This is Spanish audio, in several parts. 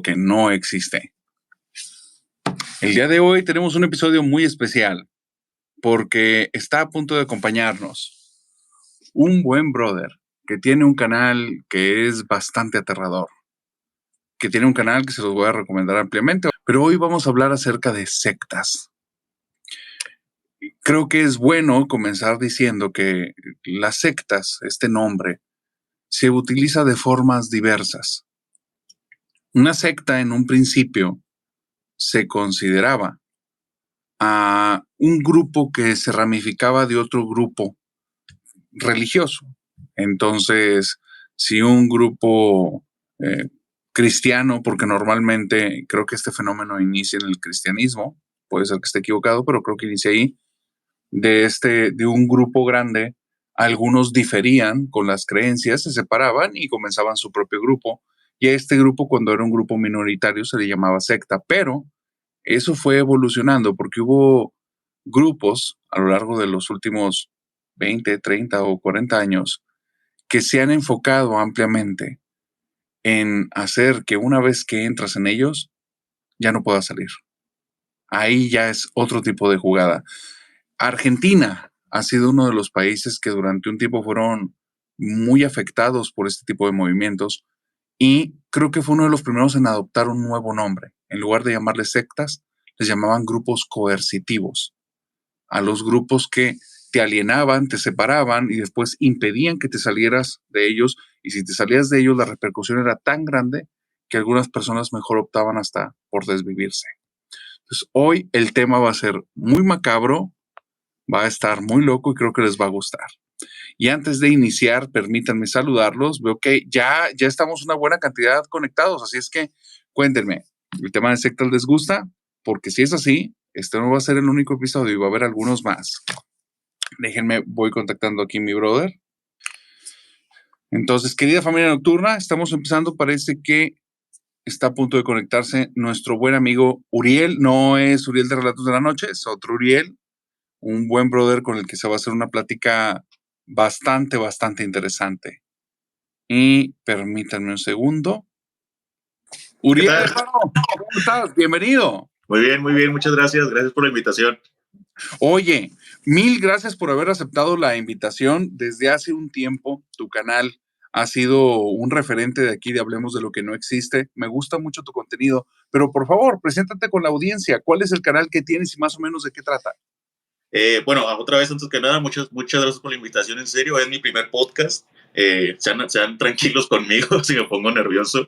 que no existe. El día de hoy tenemos un episodio muy especial porque está a punto de acompañarnos un buen brother que tiene un canal que es bastante aterrador, que tiene un canal que se los voy a recomendar ampliamente, pero hoy vamos a hablar acerca de sectas. Creo que es bueno comenzar diciendo que las sectas, este nombre, se utiliza de formas diversas. Una secta en un principio se consideraba a un grupo que se ramificaba de otro grupo religioso. Entonces, si un grupo cristiano, porque normalmente creo que este fenómeno inicia en el cristianismo, puede ser que esté equivocado, pero creo que inicia ahí, de un grupo grande, algunos diferían con las creencias, se separaban y comenzaban su propio grupo. Y a este grupo, cuando era un grupo minoritario, se le llamaba secta, pero eso fue evolucionando porque hubo grupos a lo largo de los últimos 20, 30 o 40 años que se han enfocado ampliamente en hacer que una vez que entras en ellos, ya no puedas salir. Ahí ya es otro tipo de jugada. Argentina ha sido uno de los países que durante un tiempo fueron muy afectados por este tipo de movimientos y creo que fue uno de los primeros en adoptar un nuevo nombre. En lugar de llamarles sectas, les llamaban grupos coercitivos. A los grupos que te alienaban, te separaban y después impedían que te salieras de ellos. Y si te salías de ellos, la repercusión era tan grande que algunas personas mejor optaban hasta por desvivirse. Entonces, hoy el tema va a ser muy macabro, va a estar muy loco y creo que les va a gustar. Y antes de iniciar, permítanme saludarlos. Veo que ya estamos una buena cantidad conectados, así es que cuéntenme, ¿el tema de sectas les gusta? Porque si es así, este no va a ser el único episodio y va a haber algunos más. Déjenme, voy contactando aquí a mi brother. Entonces, querida familia nocturna, estamos empezando. Parece que está a punto de conectarse nuestro buen amigo Uriel. No es Uriel de Relatos de la Noche, es otro Uriel. Un buen brother con el que se va a hacer una plática bastante interesante. Y permítanme un segundo. Uriel, hermano, ¿cómo estás? Bienvenido. Muy bien, muchas gracias. Gracias por la invitación. Oye, mil gracias por haber aceptado la invitación. Desde hace un tiempo, tu canal ha sido un referente de aquí de Hablemos de lo que no existe. Me gusta mucho tu contenido, pero por favor, preséntate con la audiencia. ¿Cuál es el canal que tienes y más o menos de qué trata? Bueno, otra vez, antes que nada, muchas gracias por la invitación. En serio, es mi primer podcast. Sean tranquilos conmigo si me pongo nervioso.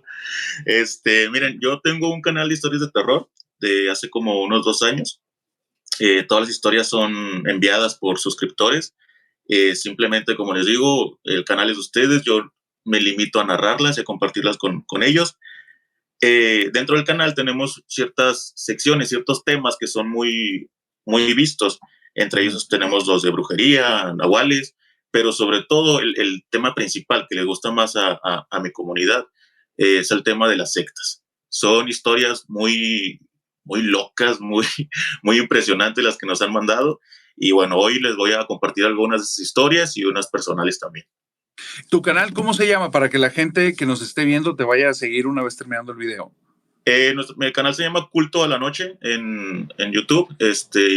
Miren, yo tengo un canal de historias de terror de hace como unos 2 años. Todas las historias son enviadas por suscriptores. Simplemente, como les digo, el canal es de ustedes. Yo me limito a narrarlas y a compartirlas con ellos. Dentro del canal tenemos ciertas secciones, ciertos temas que son muy vistos. Entre ellos tenemos los de brujería, nahuales, pero sobre todo el tema principal que le gusta más a mi comunidad es el tema de las sectas. Son historias muy locas, muy impresionantes las que nos han mandado. Y bueno, hoy les voy a compartir algunas de esas historias y unas personales también. ¿Tu canal cómo se llama para que la gente que nos esté viendo te vaya a seguir una vez terminando el video? Mi canal se llama Culto a la Noche en YouTube.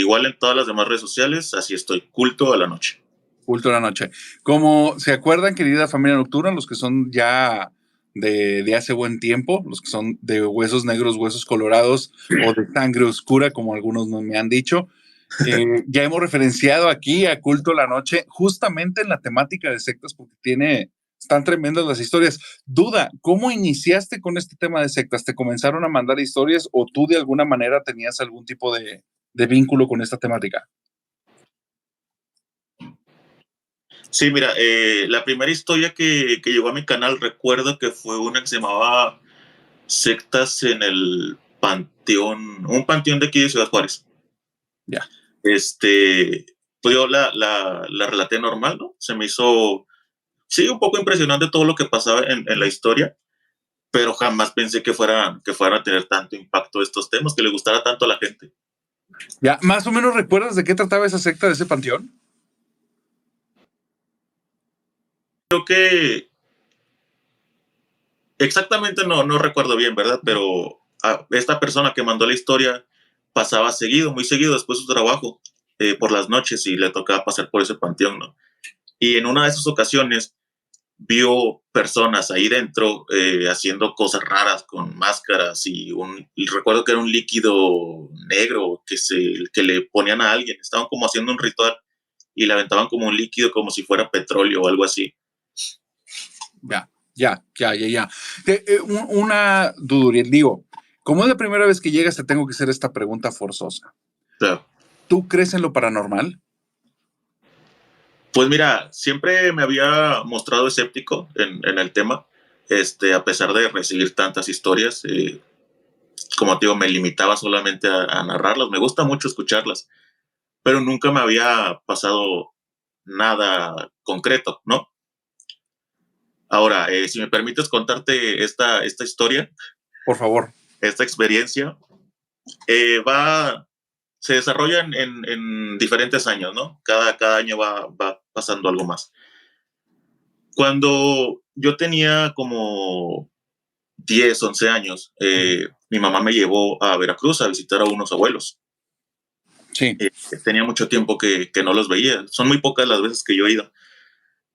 Igual en todas las demás redes sociales, así estoy, Culto a la Noche. Culto a la Noche. Como se acuerdan, querida familia nocturna, los que son ya de hace buen tiempo, los que son de huesos negros, huesos colorados o de sangre oscura, como algunos me han dicho, ya hemos referenciado aquí a Culto a la Noche justamente en la temática de sectas porque están tremendas las historias. Duda, ¿cómo iniciaste con este tema de sectas? ¿Te comenzaron a mandar historias o tú de alguna manera tenías algún tipo de vínculo con esta temática? Sí, mira, la primera historia que llegó a mi canal, recuerdo que fue una que se llamaba Sectas en el Panteón, un panteón de aquí de Ciudad Juárez. Ya. Pues yo la relaté normal, ¿no? Se me hizo, sí, un poco impresionante todo lo que pasaba en la historia, pero jamás pensé que fueran a tener tanto impacto estos temas, que le gustara tanto a la gente. Ya, ¿más o menos recuerdas de qué trataba esa secta de ese panteón? Creo que Exactamente no recuerdo bien, ¿verdad? Pero esta persona que mandó la historia pasaba seguido, muy seguido después de su trabajo, por las noches y le tocaba pasar por ese panteón, ¿no? Y en una de esas ocasiones vio personas ahí dentro haciendo cosas raras con máscaras y recuerdo que era un líquido negro que le ponían a alguien. Estaban como haciendo un ritual y le aventaban como un líquido como si fuera petróleo o algo así. Ya. Una duda, digo, como es la primera vez que llegas, te tengo que hacer esta pregunta forzosa. Claro. ¿Tú crees en lo paranormal? Pues mira, siempre me había mostrado escéptico en el tema, a pesar de recibir tantas historias. Como te digo, me limitaba solamente a narrarlas. Me gusta mucho escucharlas, pero nunca me había pasado nada concreto, ¿no? Ahora, si me permites contarte esta historia, por favor, esta experiencia, se desarrolla en diferentes años, ¿no? Cada año va pasando algo más. Cuando yo tenía como 10, 11 años, mi mamá me llevó a Veracruz a visitar a unos abuelos. Sí. Tenía mucho tiempo que no los veía. Son muy pocas las veces que yo he ido.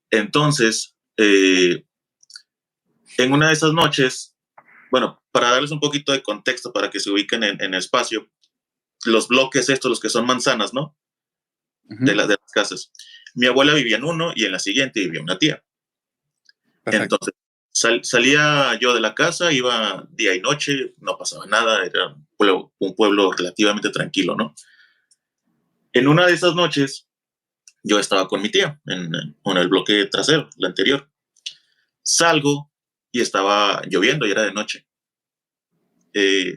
Entonces, en una de esas noches, bueno, para darles un poquito de contexto, para que se ubiquen en espacio, los bloques estos, los que son manzanas, ¿no? De las casas. Mi abuela vivía en uno y en la siguiente vivía una tía. Perfecto. Entonces, salía yo de la casa, iba día y noche, no pasaba nada, era un pueblo relativamente tranquilo, ¿no? En una de esas noches, yo estaba con mi tía en el bloque trasero, la anterior. Salgo y estaba lloviendo y era de noche.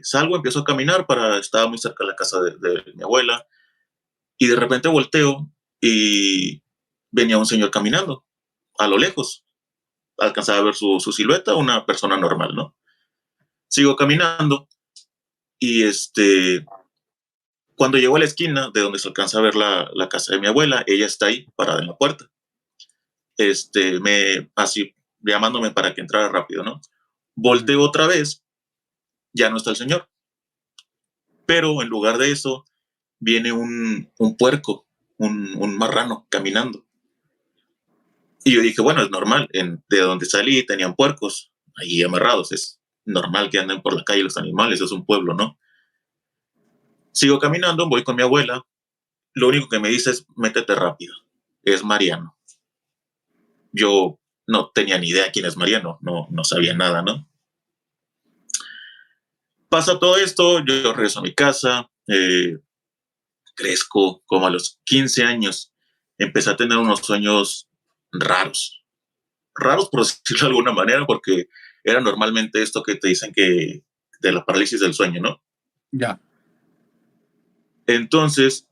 Salgo, empiezo a caminar, estaba muy cerca de la casa de mi abuela, y de repente volteo y venía un señor caminando a lo lejos. Alcanzaba a ver su silueta, una persona normal, ¿no? Sigo caminando y cuando llego a la esquina de donde se alcanza a ver la casa de mi abuela, ella está ahí parada en la puerta. Así llamándome para que entrara rápido, ¿no? Volteo otra vez, ya no está el señor. Pero en lugar de eso, viene un puerco, un marrano caminando. Y yo dije, bueno, es normal, de donde salí tenían puercos ahí amarrados, es normal que anden por la calle los animales, es un pueblo, ¿no? Sigo caminando, voy con mi abuela, lo único que me dice es, métete rápido, es Mariano. Yo no tenía ni idea quién es Mariano, no sabía nada, ¿no? Pasa todo esto, yo regreso a mi casa, crezco como a los 15 años, empecé a tener unos sueños raros, por decirlo de alguna manera, porque era normalmente esto que te dicen que de la parálisis del sueño, ¿no? Ya. Entonces,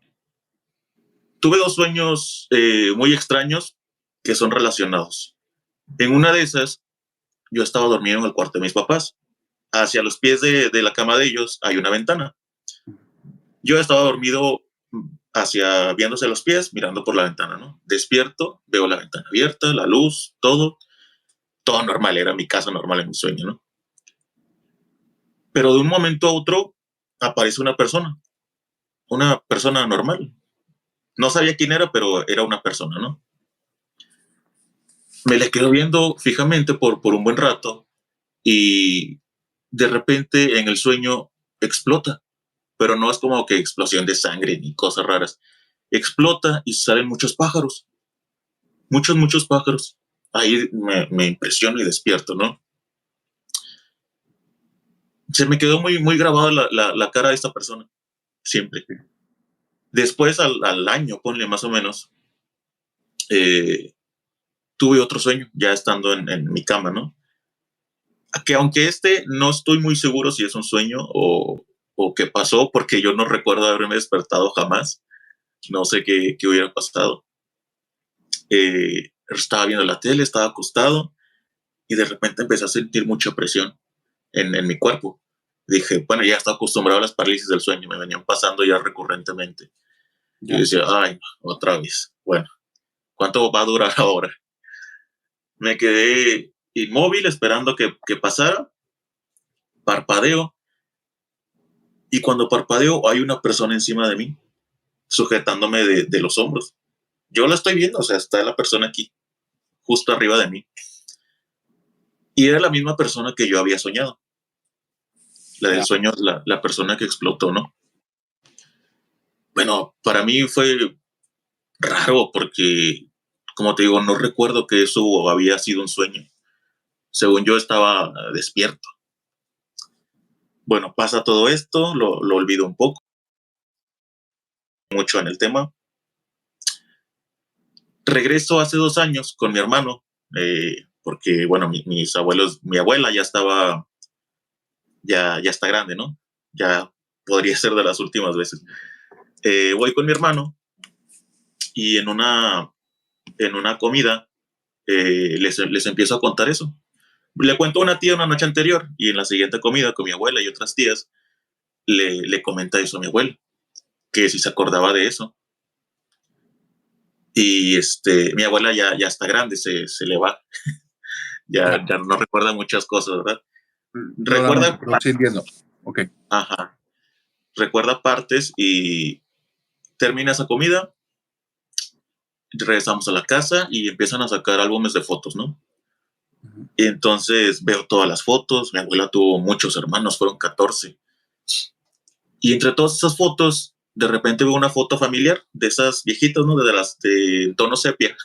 tuve dos sueños muy extraños que son relacionados. En una de esas, yo estaba dormido en el cuarto de mis papás. Hacia los pies de la cama de ellos hay una ventana. Yo estaba dormido viéndose los pies, mirando por la ventana, ¿no? Despierto, veo la ventana abierta, la luz, todo normal, era mi casa normal en mi sueño, ¿no? Pero de un momento a otro aparece una persona normal. No sabía quién era, pero era una persona, ¿no? Me le quedo viendo fijamente por un buen rato y de repente en el sueño explota, pero no es como que explosión de sangre ni cosas raras. Explota y salen muchos pájaros, muchos pájaros. Ahí me impresiono y despierto, ¿no? Se me quedó muy grabada la cara de esta persona, siempre. Después, al año, ponle más o menos, tuve otro sueño, ya estando en mi cama, ¿no? Que aunque no estoy muy seguro si es un sueño o qué pasó, porque yo no recuerdo haberme despertado jamás. No sé qué hubiera pasado. Estaba viendo la tele, estaba acostado y de repente empecé a sentir mucha presión en mi cuerpo. Dije, bueno, ya estaba acostumbrado a las parálisis del sueño, me venían pasando ya recurrentemente. Ya. Y decía, ay, otra vez. Bueno, ¿cuánto va a durar ahora? Me quedé inmóvil, esperando que pasara, parpadeo, y cuando parpadeo hay una persona encima de mí, sujetándome de los hombros. Yo la estoy viendo, o sea, está la persona aquí, justo arriba de mí. Y era la misma persona que yo había soñado. La del sueño, la persona que explotó, ¿no? Bueno, para mí fue raro porque, como te digo, no recuerdo que eso había sido un sueño. Según yo estaba despierto. Bueno, pasa todo esto, lo olvido un poco, mucho en el tema. Regreso hace 2 años con mi hermano, porque, bueno, mis abuelos, mi abuela ya estaba, ya está grande, ¿no? Ya podría ser de las últimas veces. Voy con mi hermano y en una comida les empiezo a contar eso. Le cuento a una tía una noche anterior y en la siguiente comida con mi abuela y otras tías le comenta eso a mi abuela, que si se acordaba de eso. Y mi abuela ya está grande, se le va, ya no recuerda muchas cosas, ¿verdad? Recuerda, sí entiendo. Ok. ajá, recuerda partes y termina esa comida, regresamos a la casa y empiezan a sacar álbumes de fotos, ¿no? Uh-huh. Y entonces veo todas las fotos, mi abuela tuvo muchos hermanos, fueron 14. Y entre todas esas fotos, de repente veo una foto familiar de esas viejitas, ¿no? De las de tono sepia.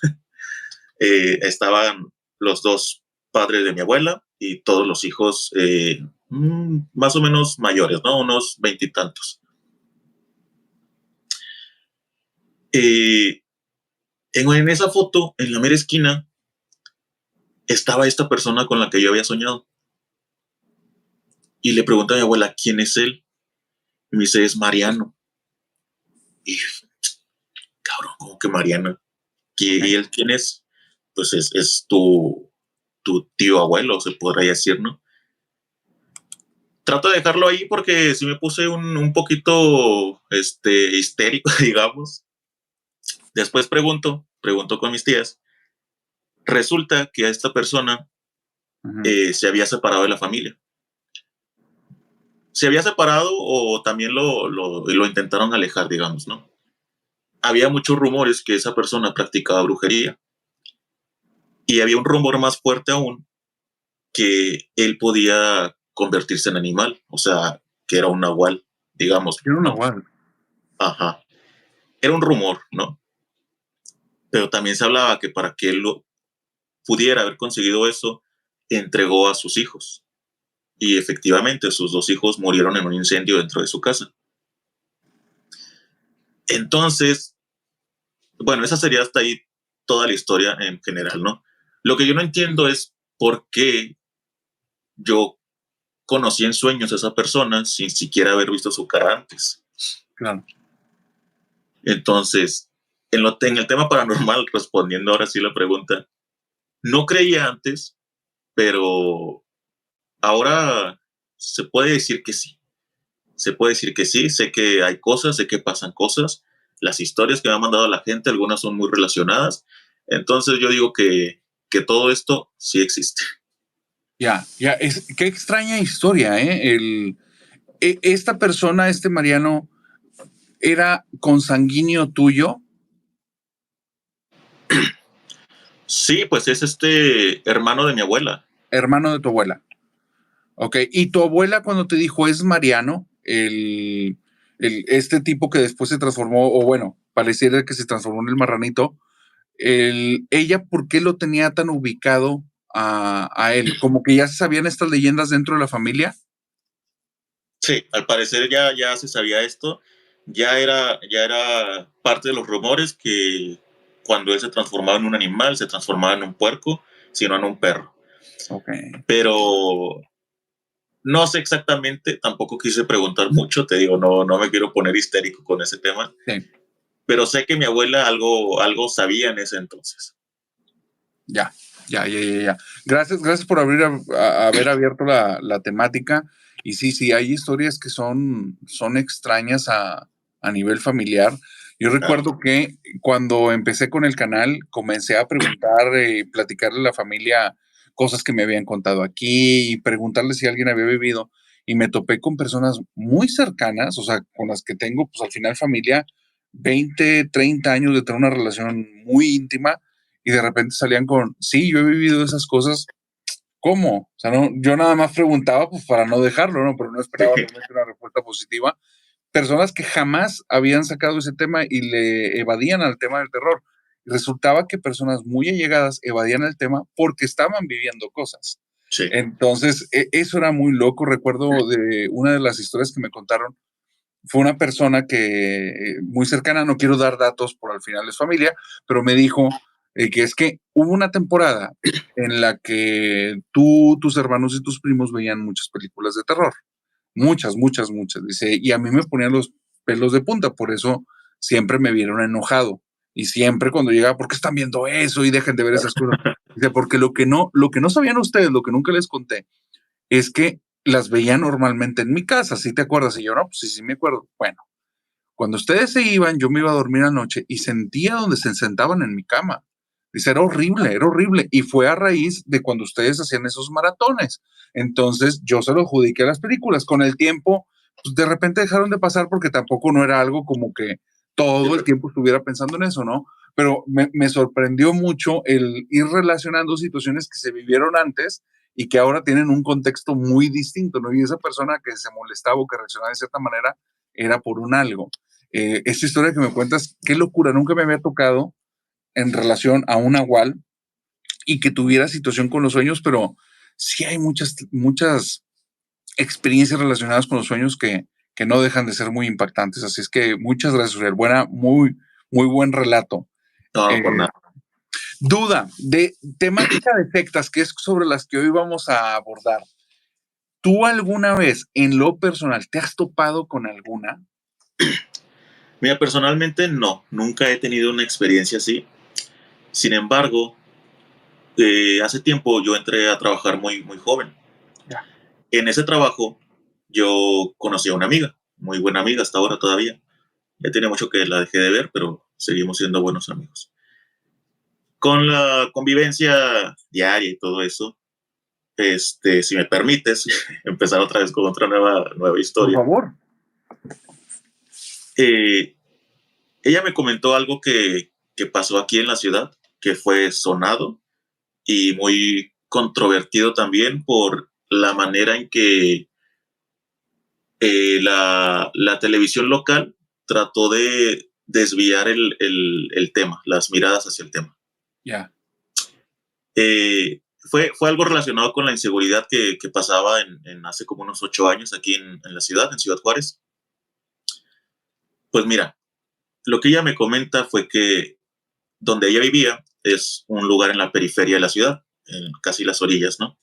Estaban los 2 padres de mi abuela y todos los hijos más o menos mayores, ¿no? Unos 20 y tantos. En esa foto, en la mera esquina, estaba esta persona con la que yo había soñado. Y le pregunto a mi abuela, ¿quién es él? Y me dice, es Mariano. Y, cabrón, ¿cómo que Mariano? ¿Y él quién es? Pues es tu tío abuelo, se podría decir, ¿no? Trato de dejarlo ahí porque sí me puse un poquito histérico, digamos. Después pregunto con mis tías. Resulta que a esta persona se había separado de la familia. Se había separado o también lo intentaron alejar, digamos, ¿no? Había muchos rumores que esa persona practicaba brujería. Y había un rumor más fuerte aún que él podía convertirse en animal, o sea, que era un nahual, digamos. Era un ¿no? nahual. Ajá. Era un rumor, ¿no? Pero también se hablaba que para que él pudiera haber conseguido eso, entregó a sus hijos. Y efectivamente, sus 2 hijos murieron en un incendio dentro de su casa. Entonces, bueno, esa sería hasta ahí toda la historia en general, ¿no? Lo que yo no entiendo es por qué yo conocí en sueños a esa persona sin siquiera haber visto su cara antes. Claro. Entonces, en el tema paranormal, respondiendo ahora sí la pregunta, no creía antes, pero ahora se puede decir que sí. Se puede decir que sí, sé que hay cosas, sé que pasan cosas. Las historias que me ha mandado la gente, algunas son muy relacionadas. Entonces yo digo que todo esto sí existe. Ya, qué extraña historia, ¿eh? Esta persona, Mariano, ¿era consanguíneo tuyo? Sí, pues es hermano de mi abuela. Hermano de tu abuela. Ok, y tu abuela cuando te dijo es Mariano, este tipo que después se transformó, o bueno, pareciera que se transformó en el marranito, ella, ¿por qué lo tenía tan ubicado a él? Como que ya se sabían estas leyendas dentro de la familia. Sí, al parecer ya se sabía esto, ya era parte de los rumores que cuando él se transformaba en un animal, se transformaba en un puerco, sino en un perro. Okay. Pero no sé exactamente, tampoco quise preguntar mucho, te digo, no me quiero poner histérico con ese tema, Sí. pero sé que mi abuela algo sabía en ese entonces. Ya. Gracias por haber abierto la temática. Y sí, hay historias que son extrañas a nivel familiar. Yo recuerdo que cuando empecé con el canal, comencé a preguntar, platicarle a la familia cosas que me habían contado aquí y preguntarle si alguien había vivido. Y me topé con personas muy cercanas, o sea, con las que tengo, pues al final familia, 20, 30 años de tener una relación muy íntima y de repente salían con, sí, yo he vivido esas cosas. ¿Cómo? O sea, no, yo nada más preguntaba pues para no dejarlo, ¿no? Pero no esperaba realmente una respuesta positiva. Personas que jamás habían sacado ese tema y le evadían al tema del terror. Resultaba que personas muy allegadas evadían el tema porque estaban viviendo cosas. Sí. Entonces, eso era muy loco. Recuerdo de una de las historias que me contaron, fue una persona que muy cercana, no quiero dar datos por al final es familia, pero me dijo que es que hubo una temporada en la que tú, tus hermanos y tus primos veían muchas películas de terror. Muchas, muchas, muchas. Dice, y a mí me ponían los pelos de punta, por eso siempre me vieron enojado. Y siempre cuando llegaba, ¿por qué están viendo eso? Y dejen de ver esas cosas. Dice, porque lo que no sabían ustedes, lo que nunca les conté, es que las veía normalmente en mi casa, ¿sí te acuerdas? Y yo, no, pues sí, sí me acuerdo. Bueno, cuando ustedes se iban, yo me iba a dormir anoche y sentía donde se sentaban en mi cama. Dice, era horrible, era horrible. Y fue a raíz de cuando ustedes hacían esos maratones. Entonces yo se lo adjudiqué a las películas. Con el tiempo, pues de repente dejaron de pasar porque tampoco no era algo como que todo el tiempo estuviera pensando en eso, ¿no? Pero me sorprendió mucho el ir relacionando situaciones que se vivieron antes y que ahora tienen un contexto muy distinto, ¿no? Y esa persona que se molestaba o que reaccionaba de cierta manera era por un algo. Esta historia que me cuentas, qué locura, nunca me había tocado en relación a un nahual y que tuviera situación con los sueños, pero sí hay muchas, muchas experiencias relacionadas con los sueños que no dejan de ser muy impactantes. Así es que muchas gracias, Uriel. Buena, muy, muy buen relato. No, por nada. Duda de temática de sectas, que es sobre las que hoy vamos a abordar. ¿Tú alguna vez en lo personal te has topado con alguna? Mira, personalmente no, nunca he tenido una experiencia así. Sin embargo, hace tiempo yo entré a trabajar muy, muy joven. Ya. En ese trabajo yo conocí a una amiga, muy buena amiga hasta ahora todavía. Ya tiene mucho que la dejé de ver, pero seguimos siendo buenos amigos. Con la convivencia diaria y todo eso, si me permites, empezar otra vez con otra nueva Por historia. favor. Eh, Ella me comentó algo que pasó aquí en la ciudad, que fue sonado y muy controvertido también por la manera en que la televisión local trató de desviar el tema, las miradas hacia el tema. Ya. Fue algo relacionado con la inseguridad que pasaba en hace como unos 8 años aquí en la ciudad, en Ciudad Juárez. Pues mira, lo que ella me comenta fue que donde ella vivía es un lugar en la periferia de la ciudad, en casi las orillas, ¿no?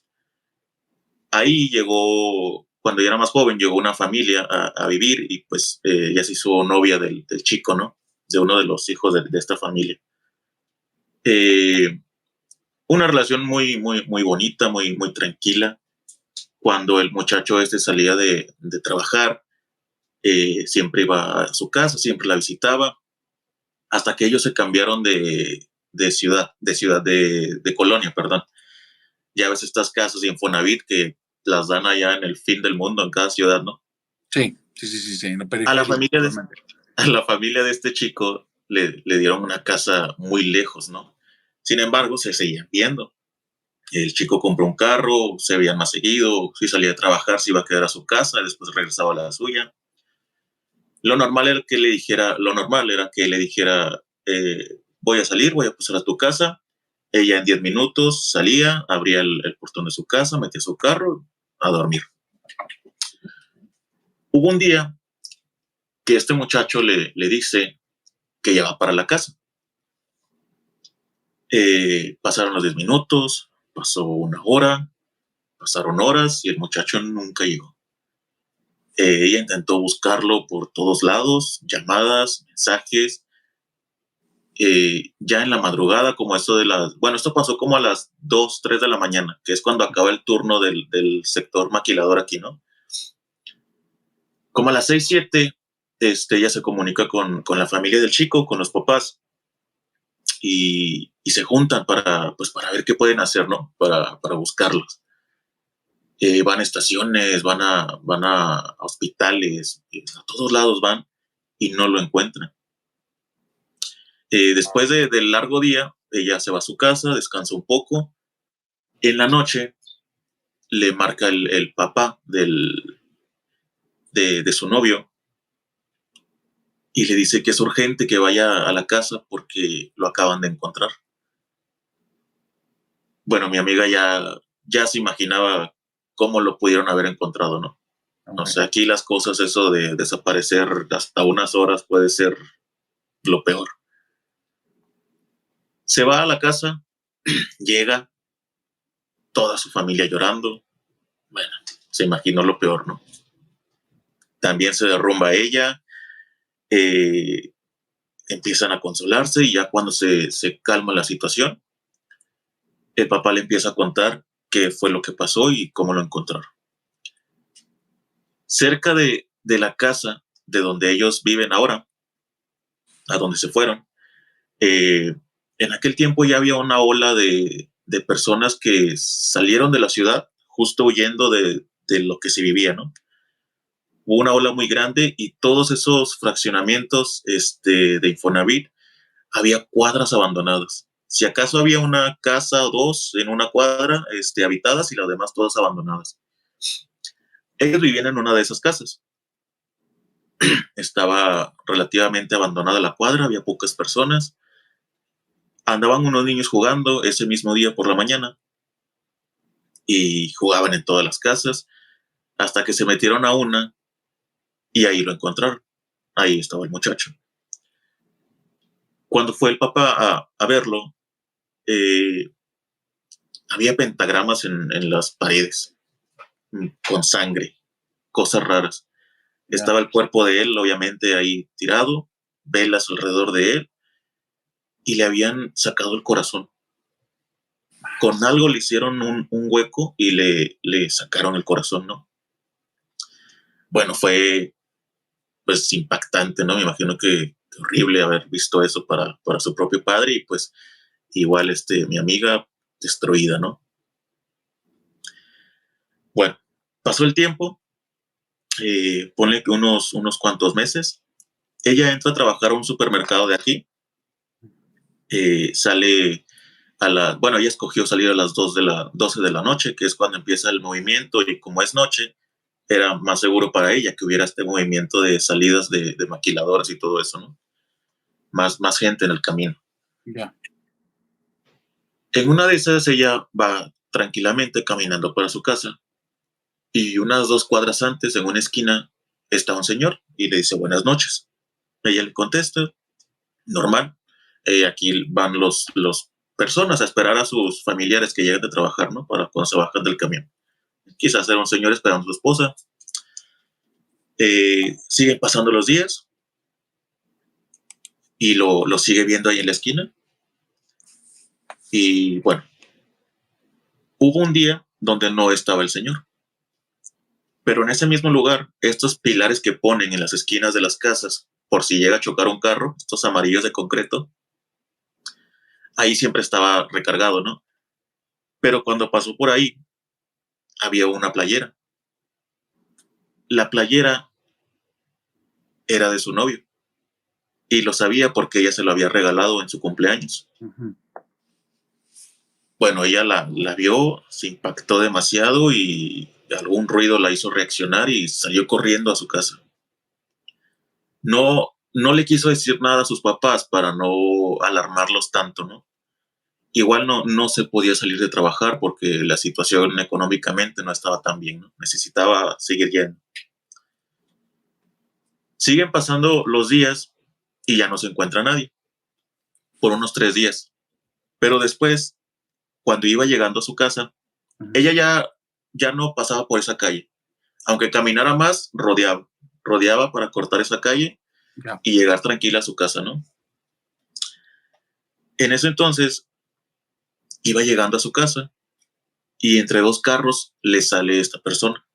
Ahí llegó, cuando ella era más joven, llegó una familia a vivir y pues ella se hizo novia del chico, ¿no? De uno de los hijos de esta familia. Una relación muy, muy, muy bonita, muy, muy tranquila. Cuando el muchacho salía de trabajar, siempre iba a su casa, siempre la visitaba, hasta que ellos se cambiaron de colonia, perdón. Ya ves estas casas de Infonavit que las dan allá en el fin del mundo, en cada ciudad, ¿no? Sí, sí, sí, sí, sí, en la A la periferia, familia de, totalmente. a la familia de este chico le dieron una casa muy lejos, ¿no? Sin embargo, se seguían viendo. El chico compró un carro, se veían más seguido, si salía a trabajar se iba a quedar a su casa, después regresaba a la suya. Lo normal era que le dijera, voy a salir, voy a pasar a tu casa. Ella en 10 minutos salía, abría el portón de su casa, metía su carro a dormir. Hubo un día que este muchacho le dice que ya va para la casa. Pasaron los 10 minutos, pasó una hora, pasaron horas y el muchacho nunca llegó. Ella intentó buscarlo por todos lados, llamadas, mensajes. Ya en la madrugada, como esto de las... Bueno, esto pasó como a las 2, 3 de la mañana, que es cuando acaba el turno del sector maquilador aquí, ¿no? Como a las 6, 7, ella se comunica con la familia del chico, con los papás, y se juntan pues, para ver qué pueden hacer, ¿no? Para buscarlos. Van a estaciones, van a hospitales, a todos lados van y no lo encuentran. Después del largo día, ella se va a su casa, descansa un poco. En la noche le marca el papá de su novio y le dice que es urgente que vaya a la casa porque lo acaban de encontrar. Bueno, mi amiga ya se imaginaba cómo lo pudieron haber encontrado, ¿no? Okay. O sea, aquí las cosas, eso de desaparecer hasta unas horas puede ser lo peor. Se va a la casa, llega, toda su familia llorando. Bueno, se imaginó lo peor, ¿no? También se derrumba ella, empiezan a consolarse y ya cuando se calma la situación, el papá le empieza a contar qué fue lo que pasó y cómo lo encontraron. Cerca de la casa de donde ellos viven ahora, a donde se fueron, en aquel tiempo ya había una ola de personas que salieron de la ciudad justo huyendo de lo que se vivía, ¿no? Hubo una ola muy grande y todos esos fraccionamientos de Infonavit, había cuadras abandonadas. Si acaso había una casa o dos en una cuadra habitadas y las demás todas abandonadas. Ellos vivían en una de esas casas. Estaba relativamente abandonada la cuadra, había pocas personas. Andaban unos niños jugando ese mismo día por la mañana y jugaban en todas las casas hasta que se metieron a una y ahí lo encontraron. Ahí estaba el muchacho. Cuando fue el papá a verlo, había pentagramas en las paredes con sangre, cosas raras. Yeah. Estaba el cuerpo de él, obviamente, ahí tirado, velas alrededor de él, y le habían sacado el corazón. Con algo le hicieron un hueco y le sacaron el corazón, ¿no? Bueno, fue pues impactante, ¿no? Me imagino que horrible haber visto eso para su propio padre y pues igual mi amiga destruida, ¿no? Bueno, pasó el tiempo, ponle que unos cuantos meses, ella entra a trabajar a un supermercado de aquí, sale bueno, ella escogió salir a las 12 de la noche, que es cuando empieza el movimiento, y como es noche, era más seguro para ella que hubiera este movimiento de salidas de maquiladoras y todo eso, ¿no? Más gente en el camino. Yeah. En una de esas ella va tranquilamente caminando para su casa y unas 2 cuadras antes, en una esquina, está un señor y le dice buenas noches. Ella le contesta, normal. Aquí van los personas a esperar a sus familiares que lleguen de trabajar, ¿no? Para cuando se bajan del camión. Quizás era un señor esperando a su esposa. Siguen pasando los días y lo sigue viendo ahí en la esquina. Y bueno, hubo un día donde no estaba el señor. Pero en ese mismo lugar, estos pilares que ponen en las esquinas de las casas, por si llega a chocar un carro, estos amarillos de concreto, ahí siempre estaba recargado, ¿no? Pero cuando pasó por ahí, había una playera. La playera era de su novio. Y lo sabía porque ella se lo había regalado en su cumpleaños. Uh-huh. Bueno, ella la vio, se impactó demasiado y algún ruido la hizo reaccionar y salió corriendo a su casa. No le quiso decir nada a sus papás para no alarmarlos tanto, ¿no? Igual no se podía salir de trabajar porque la situación económicamente no estaba tan bien, ¿no? Necesitaba seguir yendo. Siguen pasando los días y ya no se encuentra nadie. Por unos 3 días. Pero después, cuando iba llegando a su casa, uh-huh, ella ya no pasaba por esa calle. Aunque caminara más, rodeaba para cortar esa calle, yeah, y llegar tranquila a su casa, ¿no? En ese entonces, iba llegando a su casa y entre 2 carros le sale esta persona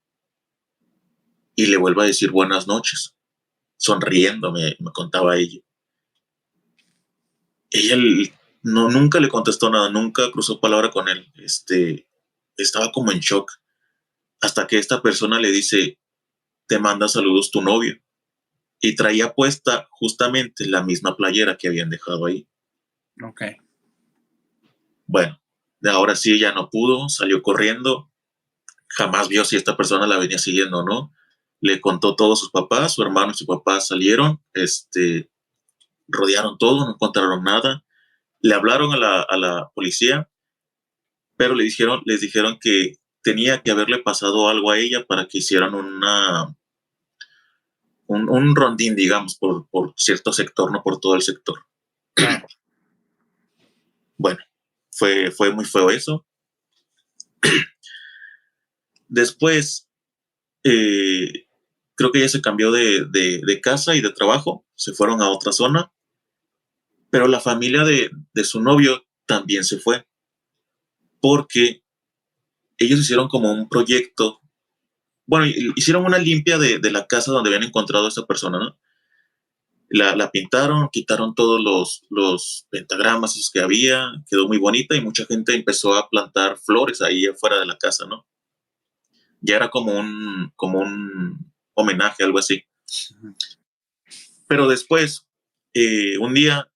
y le vuelve a decir buenas noches, sonriendo, me contaba ella. Ella No, nunca le contestó nada, nunca cruzó palabra con él. Estaba como en shock. Hasta que esta persona le dice, te manda saludos tu novio. Y traía puesta justamente la misma playera que habían dejado ahí. Ok. Bueno, de ahora sí ella no pudo, salió corriendo. Jamás vio si esta persona la venía siguiendo o no. Le contó todo a sus papás, su hermano y su papá salieron, rodearon todo, no encontraron nada. Le hablaron a la policía, pero les dijeron que tenía que haberle pasado algo a ella para que hicieran un rondín, digamos, por cierto sector, no por todo el sector. Claro. Bueno, fue muy feo eso. Después, creo que ella se cambió de casa y de trabajo, se fueron a otra zona, pero la familia de su novio también se fue, porque ellos hicieron como un proyecto, bueno, hicieron una limpia de la casa donde habían encontrado a esa persona, ¿no? La pintaron, quitaron todos los pentagramas esos que había, quedó muy bonita y mucha gente empezó a plantar flores ahí afuera de la casa, ¿no? Ya era como un homenaje, algo así. Ujú. Pero después, un día,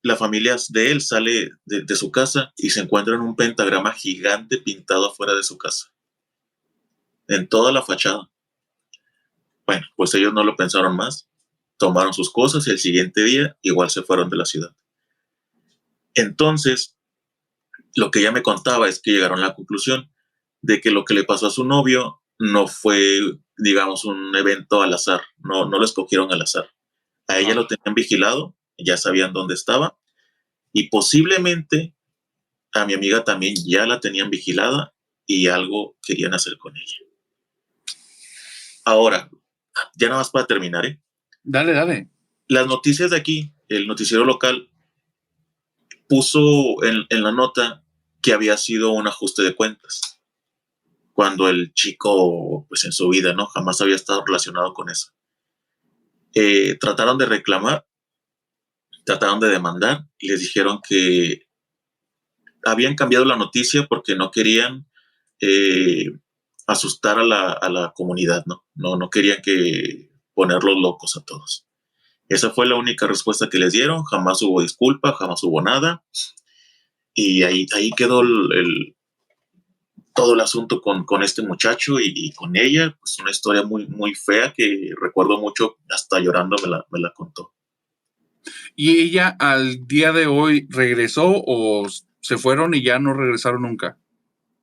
la familia de él sale de su casa y se encuentran un pentagrama gigante pintado afuera de su casa, en toda la fachada. Bueno, pues ellos no lo pensaron más, tomaron sus cosas y el siguiente día igual se fueron de la ciudad. Entonces, lo que ella me contaba es que llegaron a la conclusión de que lo que le pasó a su novio no fue, digamos, un evento al azar, no lo escogieron al azar. A ella Wow. lo tenían vigilado, ya sabían dónde estaba y posiblemente a mi amiga también ya la tenían vigilada y algo querían hacer con ella. Ahora, ya nada más para terminar, ¿eh? Dale, dale. Las noticias de aquí, el noticiero local, puso en la nota que había sido un ajuste de cuentas, cuando el chico, pues en su vida, ¿no? Jamás había estado relacionado con eso. Trataron de reclamar, trataron de demandar y les dijeron que habían cambiado la noticia porque no querían eh, asustar a la comunidad, ¿no? No querían que ponerlos locos a todos. Esa fue la única respuesta que les dieron, jamás hubo disculpa, jamás hubo nada, y ahí quedó todo el asunto con este muchacho y con ella, pues una historia muy, muy fea que recuerdo mucho, hasta llorando me la contó. ¿Y ella al día de hoy regresó o se fueron y ya no regresaron nunca?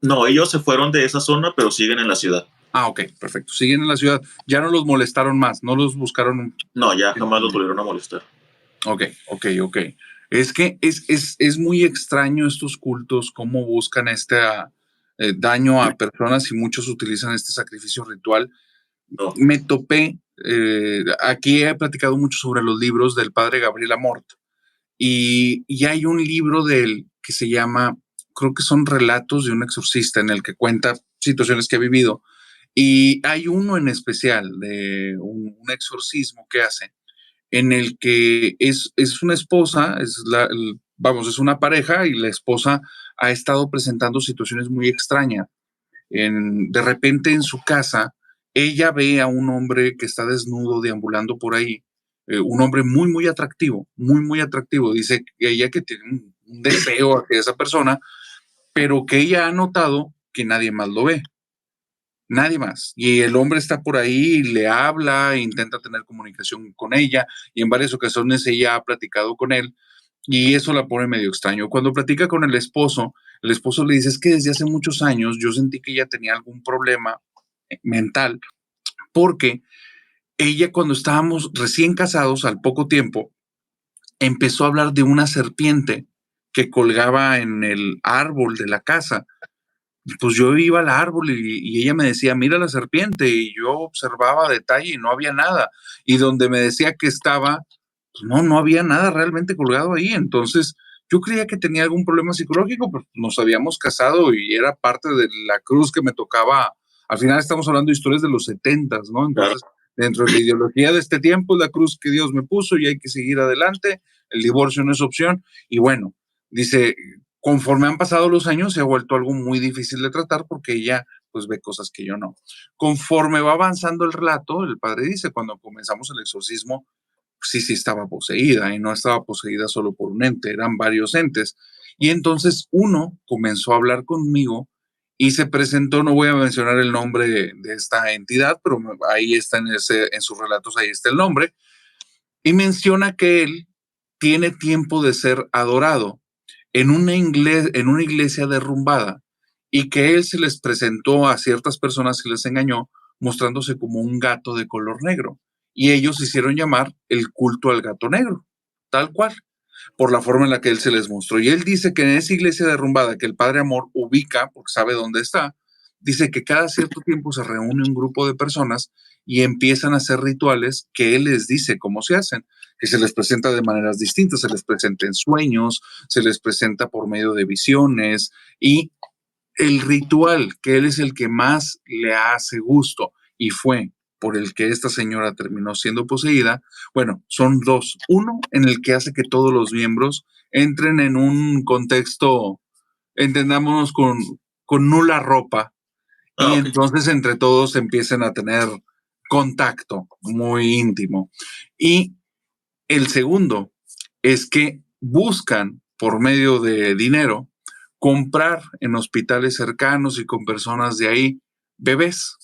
No, ellos se fueron de esa zona, pero siguen en la ciudad. Ah, ok, perfecto. Siguen en la ciudad. Ya no los molestaron más, no los buscaron. No, ya jamás los volvieron a molestar. Ok, ok, ok. Es que es muy extraño estos cultos, cómo buscan este daño a personas y muchos utilizan este sacrificio ritual. No. Me topé, aquí he platicado mucho sobre los libros del padre Gabriel Amort y hay un libro de él que se llama, creo que son relatos de un exorcista en el que cuenta situaciones que ha vivido y hay uno en especial de un exorcismo que hace en el que es una esposa, vamos, es una pareja y la esposa ha estado presentando situaciones muy extrañas. De repente en su casa, ella ve a un hombre que está desnudo deambulando por ahí, un hombre muy, muy atractivo, muy, muy atractivo. Dice ella que tiene un deseo hacia esa persona, pero que ella ha notado que nadie más lo ve. Nadie más. Y el hombre está por ahí, le habla, intenta tener comunicación con ella y en varias ocasiones ella ha platicado con él y eso la pone medio extraño. Cuando platica con el esposo le dice, es que desde hace muchos años yo sentí que ella tenía algún problema mental porque ella cuando estábamos recién casados, al poco tiempo, empezó a hablar de una serpiente que colgaba en el árbol de la casa. Pues yo iba al árbol y ella me decía, mira la serpiente, y yo observaba a detalle y no había nada. Y donde me decía que estaba, pues no había nada realmente colgado ahí. Entonces, yo creía que tenía algún problema psicológico, pero nos habíamos casado y era parte de la cruz que me tocaba. Al final estamos hablando de historias de los 70, ¿no? Claro. Entonces, dentro de la ideología de este tiempo, es la cruz que Dios me puso y hay que seguir adelante. El divorcio no es opción. Y bueno, Dice, conforme han pasado los años se ha vuelto algo muy difícil de tratar porque ella pues ve cosas que yo no. Conforme va avanzando el relato, el padre dice, cuando comenzamos el exorcismo, sí estaba poseída y no estaba poseída solo por un ente, eran varios entes. Y entonces uno comenzó a hablar conmigo y se presentó, no voy a mencionar el nombre de esta entidad, pero ahí está en sus relatos, ahí está el nombre, y menciona que él tiene tiempo de ser adorado en una iglesia derrumbada y que él se les presentó a ciertas personas y les engañó mostrándose como un gato de color negro. Y ellos hicieron llamar el culto al gato negro, tal cual, por la forma en la que él se les mostró. Y él dice que en esa iglesia derrumbada que el Padre Amor ubica, porque sabe dónde está, dice que cada cierto tiempo se reúne un grupo de personas y empiezan a hacer rituales que él les dice cómo se hacen, que se les presenta de maneras distintas, se les presenta en sueños, se les presenta por medio de visiones y el ritual que él es el que más le hace gusto y fue por el que esta señora terminó siendo poseída, bueno, son dos. Uno, en el que hace que todos los miembros entren en un contexto, entendámonos, con nula ropa, y Ok. entonces entre todos empiecen a tener contacto muy íntimo. Y el segundo es que buscan, por medio de dinero, comprar en hospitales cercanos y con personas de ahí bebés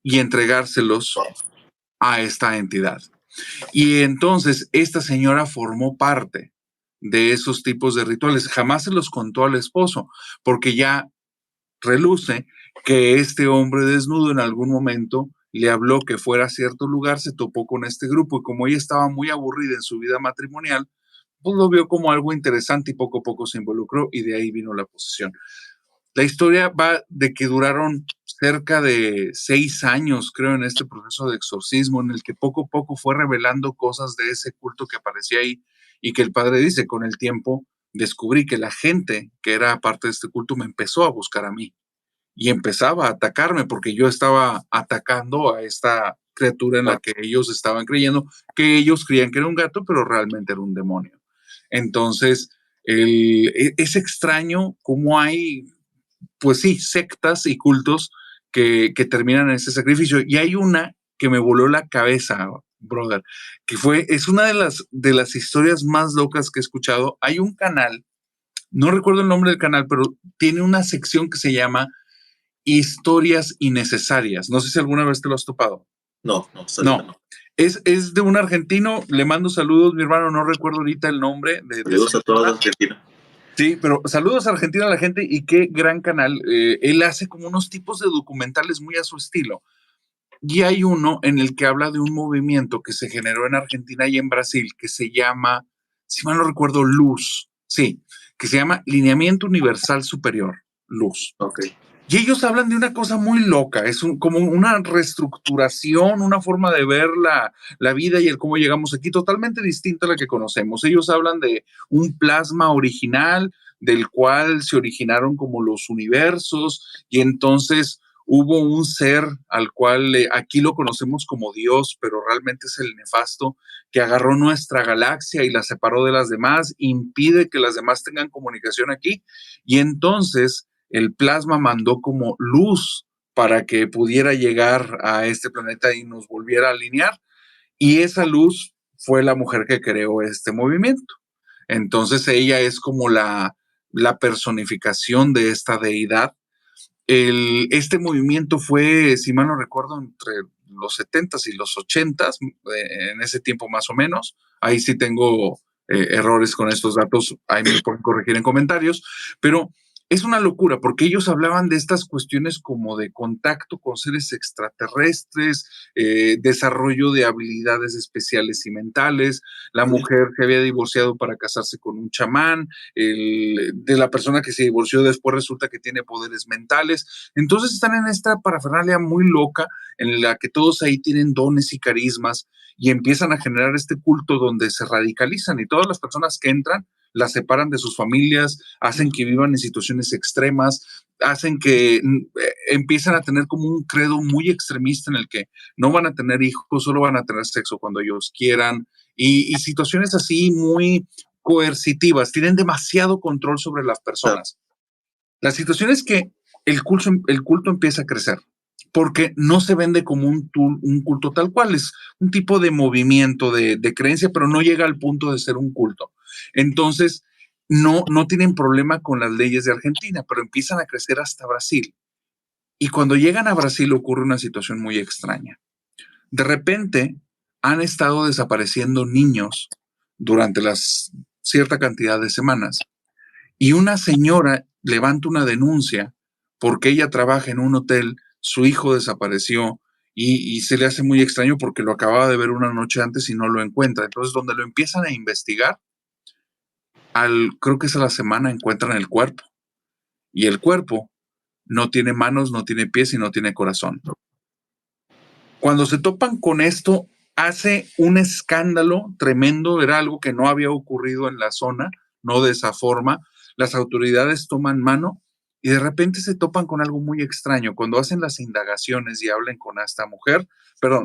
y entregárselos a esta entidad. Y entonces esta señora formó parte de esos tipos de rituales. Jamás se los contó al esposo, porque ya reluce que este hombre desnudo en algún momento le habló que fuera a cierto lugar, se topó con este grupo y como ella estaba muy aburrida en su vida matrimonial, pues lo vio como algo interesante y poco a poco se involucró y de ahí vino la posesión. La historia va de que duraron cerca de 6 años, creo, en este proceso de exorcismo, en el que poco a poco fue revelando cosas de ese culto que aparecía ahí y que el padre dice, con el tiempo descubrí que la gente que era parte de este culto me empezó a buscar a mí y empezaba a atacarme porque yo estaba atacando a esta criatura en la que ellos estaban creyendo, que ellos creían que era un gato, pero realmente era un demonio. Entonces, es extraño cómo hay, pues sí, sectas y cultos que terminan en ese sacrificio. Y hay una que me voló la cabeza, brother, es una de las historias más locas que he escuchado. Hay un canal, no recuerdo el nombre del canal, pero tiene una sección que se llama Historias Innecesarias. No sé si alguna vez te lo has topado. No, No. no. Es de un argentino, le mando saludos, mi hermano, no recuerdo ahorita el nombre de Saludos a toda Argentina. Sí, pero saludos a Argentina a la gente y qué gran canal. Él hace como unos tipos de documentales muy a su estilo. Y hay uno en el que habla de un movimiento que se generó en Argentina y en Brasil que se llama, si mal no recuerdo, Luz. Sí, que se llama Lineamiento Universal Superior, Luz. Ok. Y ellos hablan de una cosa muy loca, es como una reestructuración, una forma de ver la vida y el cómo llegamos aquí, totalmente distinta a la que conocemos. Ellos hablan de un plasma original, del cual se originaron como los universos, y entonces hubo un ser al cual aquí lo conocemos como Dios, pero realmente es el nefasto, que agarró nuestra galaxia y la separó de las demás, impide que las demás tengan comunicación aquí, y entonces el plasma mandó como luz para que pudiera llegar a este planeta y nos volviera a alinear. Y esa luz fue la mujer que creó este movimiento. Entonces ella es como la personificación de esta deidad. Este movimiento fue, si mal no recuerdo, entre los 70s y los 80s, en ese tiempo más o menos. Ahí sí tengo errores con estos datos, ahí me pueden corregir en comentarios, pero es una locura porque ellos hablaban de estas cuestiones como de contacto con seres extraterrestres, desarrollo de habilidades especiales y mentales, la mujer que había divorciado para casarse con un chamán, de la persona que se divorció después resulta que tiene poderes mentales. Entonces están en esta parafernalia muy loca en la que todos ahí tienen dones y carismas y empiezan a generar este culto donde se radicalizan y todas las personas que entran las separan de sus familias, hacen que vivan en situaciones extremas, hacen que empiezan a tener como un credo muy extremista en el que no van a tener hijos, solo van a tener sexo cuando ellos quieran y situaciones así muy coercitivas, tienen demasiado control sobre las personas. La situación es que el culto empieza a crecer porque no se vende como un culto tal cual, es un tipo de movimiento, de creencia, pero no llega al punto de ser un culto. Entonces, no tienen problema con las leyes de Argentina, pero empiezan a crecer hasta Brasil. Y cuando llegan a Brasil ocurre una situación muy extraña. De repente han estado desapareciendo niños durante cierta cantidad de semanas y una señora levanta una denuncia porque ella trabaja en un hotel, su hijo desapareció y se le hace muy extraño porque lo acababa de ver una noche antes y no lo encuentra. Entonces, donde lo empiezan a investigar, creo que es a la semana, encuentran el cuerpo. Y el cuerpo no tiene manos, no tiene pies y no tiene corazón. Cuando se topan con esto, hace un escándalo tremendo, era algo que no había ocurrido en la zona, no de esa forma. Las autoridades toman mano y de repente se topan con algo muy extraño. Cuando hacen las indagaciones y hablan con esta mujer,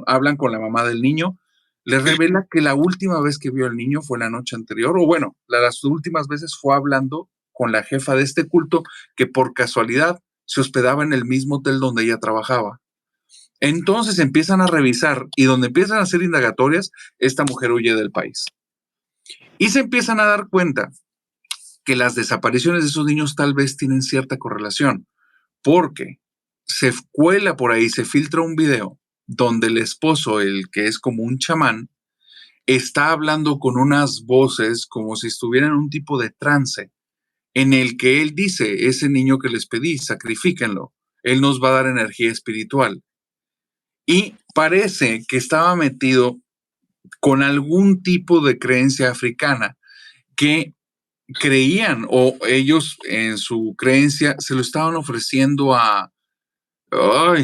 hablan con la mamá del niño, les revela que la última vez que vio al niño fue la noche anterior, o bueno, las últimas veces fue hablando con la jefa de este culto que por casualidad se hospedaba en el mismo hotel donde ella trabajaba. Entonces empiezan a revisar y donde empiezan a hacer indagatorias, esta mujer huye del país. Y se empiezan a dar cuenta que las desapariciones de esos niños tal vez tienen cierta correlación, porque se cuela por ahí, se filtra un video donde el esposo, el que es como un chamán, está hablando con unas voces como si estuviera en un tipo de trance, en el que él dice, ese niño que les pedí, sacrifíquenlo, él nos va a dar energía espiritual. Y parece que estaba metido con algún tipo de creencia africana que creían o ellos en su creencia se lo estaban ofreciendo a no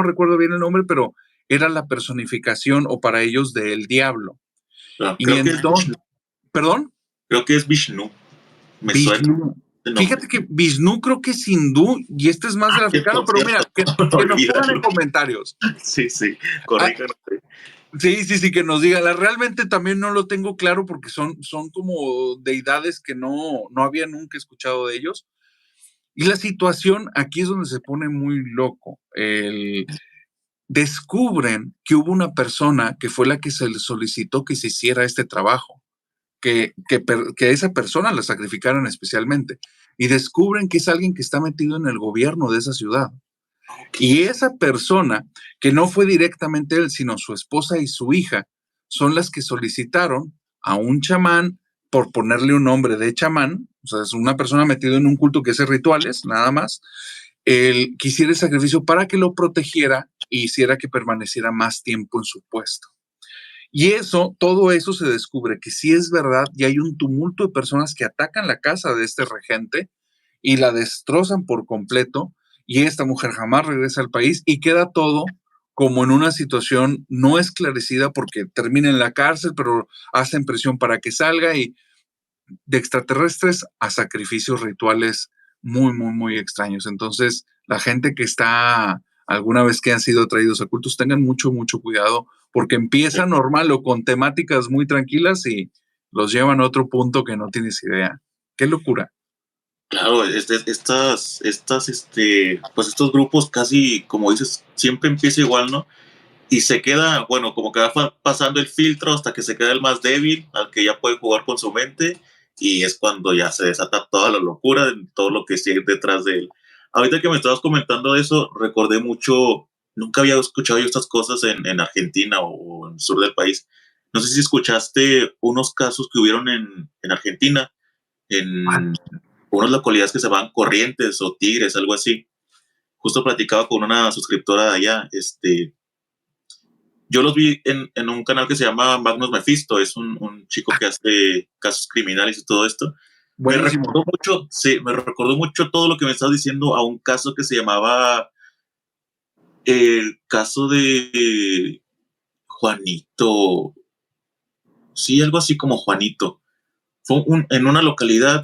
recuerdo bien el nombre, pero era la personificación o para ellos del diablo. No, y entonces, ¿perdón? Creo que es Vishnu. Me suena. Fíjate que Vishnu creo que es hindú y este es más del africano, pero mira, que nos pongan en comentarios. Sí, corríjanos. Sí, que nos digan. Realmente también no lo tengo claro porque son como deidades que no había nunca escuchado de ellos. Y la situación aquí es donde se pone muy loco. Descubren que hubo una persona que fue la que se le solicitó que se hiciera este trabajo, que esa persona la sacrificaran especialmente. Y descubren que es alguien que está metido en el gobierno de esa ciudad. Okay. Y esa persona, que no fue directamente él, sino su esposa y su hija, son las que solicitaron a un chamán, por ponerle un nombre de chamán, o sea, es una persona metida en un culto que hace rituales, nada más, él quisiera el sacrificio para que lo protegiera y hiciera que permaneciera más tiempo en su puesto. Y todo eso se descubre que sí es verdad y hay un tumulto de personas que atacan la casa de este regente y la destrozan por completo y esta mujer jamás regresa al país y queda todo como en una situación no esclarecida porque termina en la cárcel, pero hacen presión para que salga y de extraterrestres a sacrificios rituales muy, muy, muy extraños. Entonces, la gente que está alguna vez que han sido traídos a cultos, tengan mucho, mucho cuidado porque empieza normal o con temáticas muy tranquilas y los llevan a otro punto que no tienes idea. ¡Qué locura! Claro, pues estos grupos casi, como dices, siempre empieza igual, ¿no? Y se queda, bueno, como que va pasando el filtro hasta que se queda el más débil, al que ya puede jugar con su mente, y es cuando ya se desata toda la locura, todo lo que sigue detrás de él. Ahorita que me estabas comentando eso, recordé mucho, nunca había escuchado yo estas cosas en Argentina o en el sur del país. No sé si escuchaste unos casos que hubieron en Argentina, en unas localidades que se llaman Corrientes o Tigres, algo así. Justo platicaba con una suscriptora de allá, yo los vi en un canal que se llama Magnus Mephisto, es un chico que hace casos criminales y todo esto. Buenísimo. Me recordó mucho todo lo que me estás diciendo a un caso que se llamaba el caso de Juanito. Sí, algo así como Juanito. Fue en una localidad,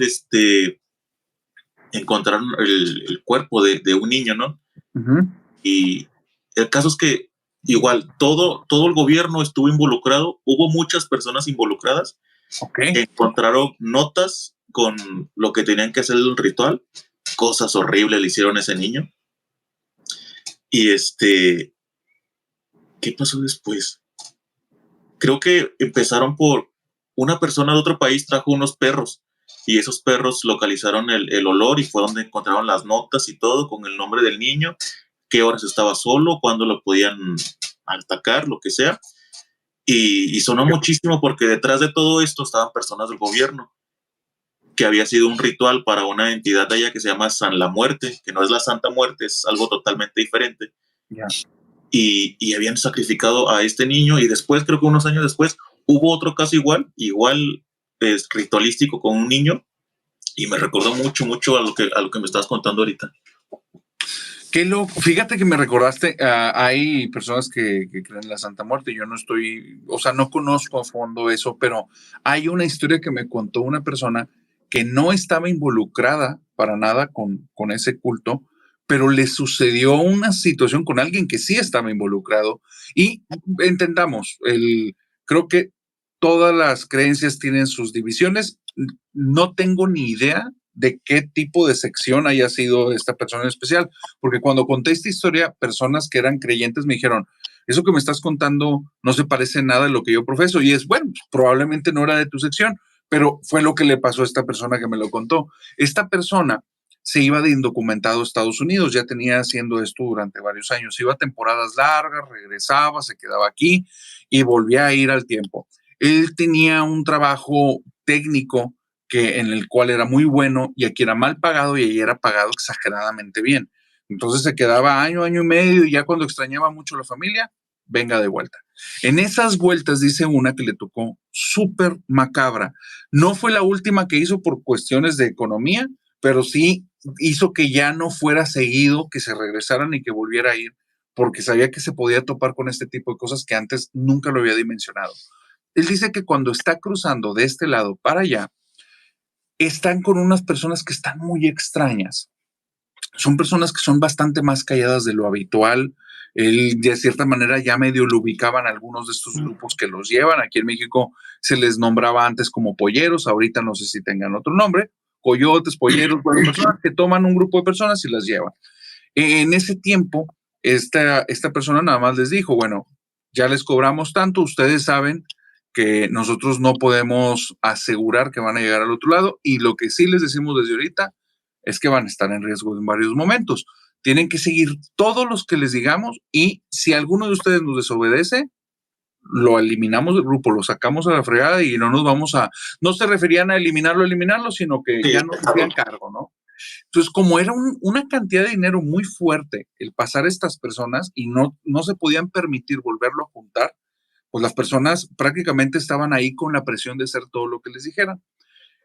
encontraron el cuerpo de un niño, ¿no? Uh-huh. Y el caso es que igual, todo el gobierno estuvo involucrado, hubo muchas personas involucradas. Okay. Encontraron notas con lo que tenían que hacer el ritual, cosas horribles le hicieron a ese niño. Y ¿qué pasó después? Creo que empezaron por una persona de otro país trajo unos perros y esos perros localizaron el olor y fue donde encontraron las notas y todo con el nombre del niño, qué horas estaba solo, cuándo lo podían atacar, lo que sea. Y sonó muchísimo porque detrás de todo esto estaban personas del gobierno, que había sido un ritual para una entidad de allá que se llama San la Muerte, que no es la Santa Muerte, es algo totalmente diferente. Yeah. Y habían sacrificado a este niño y después, creo que unos años después, hubo otro caso igual ritualístico con un niño y me recordó mucho a lo que me estás contando ahorita. Qué loco. Fíjate que me recordaste, hay personas que creen en la Santa Muerte. Yo no estoy, o sea, no conozco a fondo eso, pero hay una historia que me contó una persona que no estaba involucrada para nada con ese culto, pero le sucedió una situación con alguien que sí estaba involucrado. Y entendamos, creo que todas las creencias tienen sus divisiones. No tengo ni idea de qué tipo de sección haya sido esta persona en especial, porque cuando conté esta historia, personas que eran creyentes me dijeron, eso que me estás contando no se parece nada a lo que yo profeso, y es, bueno, probablemente no era de tu sección, pero fue lo que le pasó a esta persona que me lo contó. Esta persona se iba de indocumentado a Estados Unidos, ya tenía haciendo esto durante varios años, iba a temporadas largas, regresaba, se quedaba aquí y volvía a ir al tiempo. Él tenía un trabajo técnico en el cual era muy bueno y aquí era mal pagado y allí era pagado exageradamente bien. Entonces se quedaba año y medio y ya cuando extrañaba mucho a la familia, venga de vuelta. En esas vueltas dice una que le tocó súper macabra. No fue la última que hizo por cuestiones de economía, pero sí hizo que ya no fuera seguido, que se regresaran y que volviera a ir, porque sabía que se podía topar con este tipo de cosas que antes nunca lo había dimensionado. Él dice que cuando está cruzando de este lado para allá, están con unas personas que están muy extrañas. Son personas que son bastante más calladas de lo habitual. Él, de cierta manera, ya medio lo ubicaban algunos de estos grupos que los llevan. Aquí en México se les nombraba antes como polleros, ahorita no sé si tengan otro nombre, coyotes, polleros, bueno, personas que toman un grupo de personas y las llevan. En ese tiempo, esta persona nada más les dijo, bueno, ya les cobramos tanto, ustedes saben que nosotros no podemos asegurar que van a llegar al otro lado y lo que sí les decimos desde ahorita es que van a estar en riesgo en varios momentos. Tienen que seguir todos los que les digamos y si alguno de ustedes nos desobedece, lo eliminamos del grupo, lo sacamos a la fregada y no nos vamos a, no se referían a eliminarlo, sino que ya no se hacían cargo, ¿no? Entonces, como era una cantidad de dinero muy fuerte el pasar a estas personas y no se podían permitir volverlo a juntar, pues las personas prácticamente estaban ahí con la presión de hacer todo lo que les dijeran.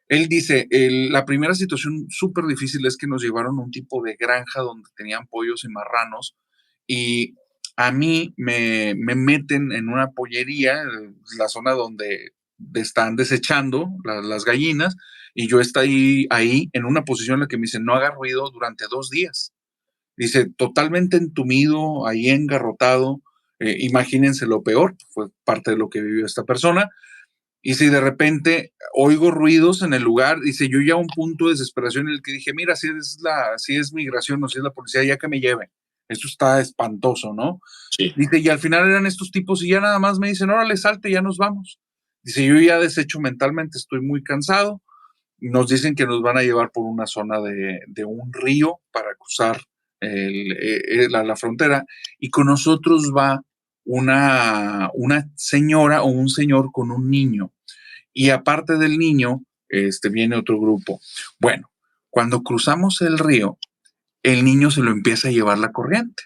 Él dice, la primera situación súper difícil es que nos llevaron a un tipo de granja donde tenían pollos y marranos y a mí me meten en una pollería, la zona donde están desechando las gallinas y yo estoy ahí en una posición en la que me dicen no haga ruido durante 2 días. Dice, totalmente entumido, ahí engarrotado. Imagínense lo peor, fue parte de lo que vivió esta persona. Y si de repente oigo ruidos en el lugar, dice, yo ya a un punto de desesperación en el que dije, mira, si es migración o si es la policía, ya que me lleven. Esto está espantoso, ¿no? Sí. Dice, y al final eran estos tipos y ya nada más me dicen, órale, salte, ya nos vamos. Dice, yo ya deshecho mentalmente, estoy muy cansado. Nos dicen que nos van a llevar por una zona de un río para cruzar la frontera y con nosotros va una señora o un señor con un niño y aparte del niño viene otro grupo. Bueno, cuando cruzamos el río, el niño se lo empieza a llevar la corriente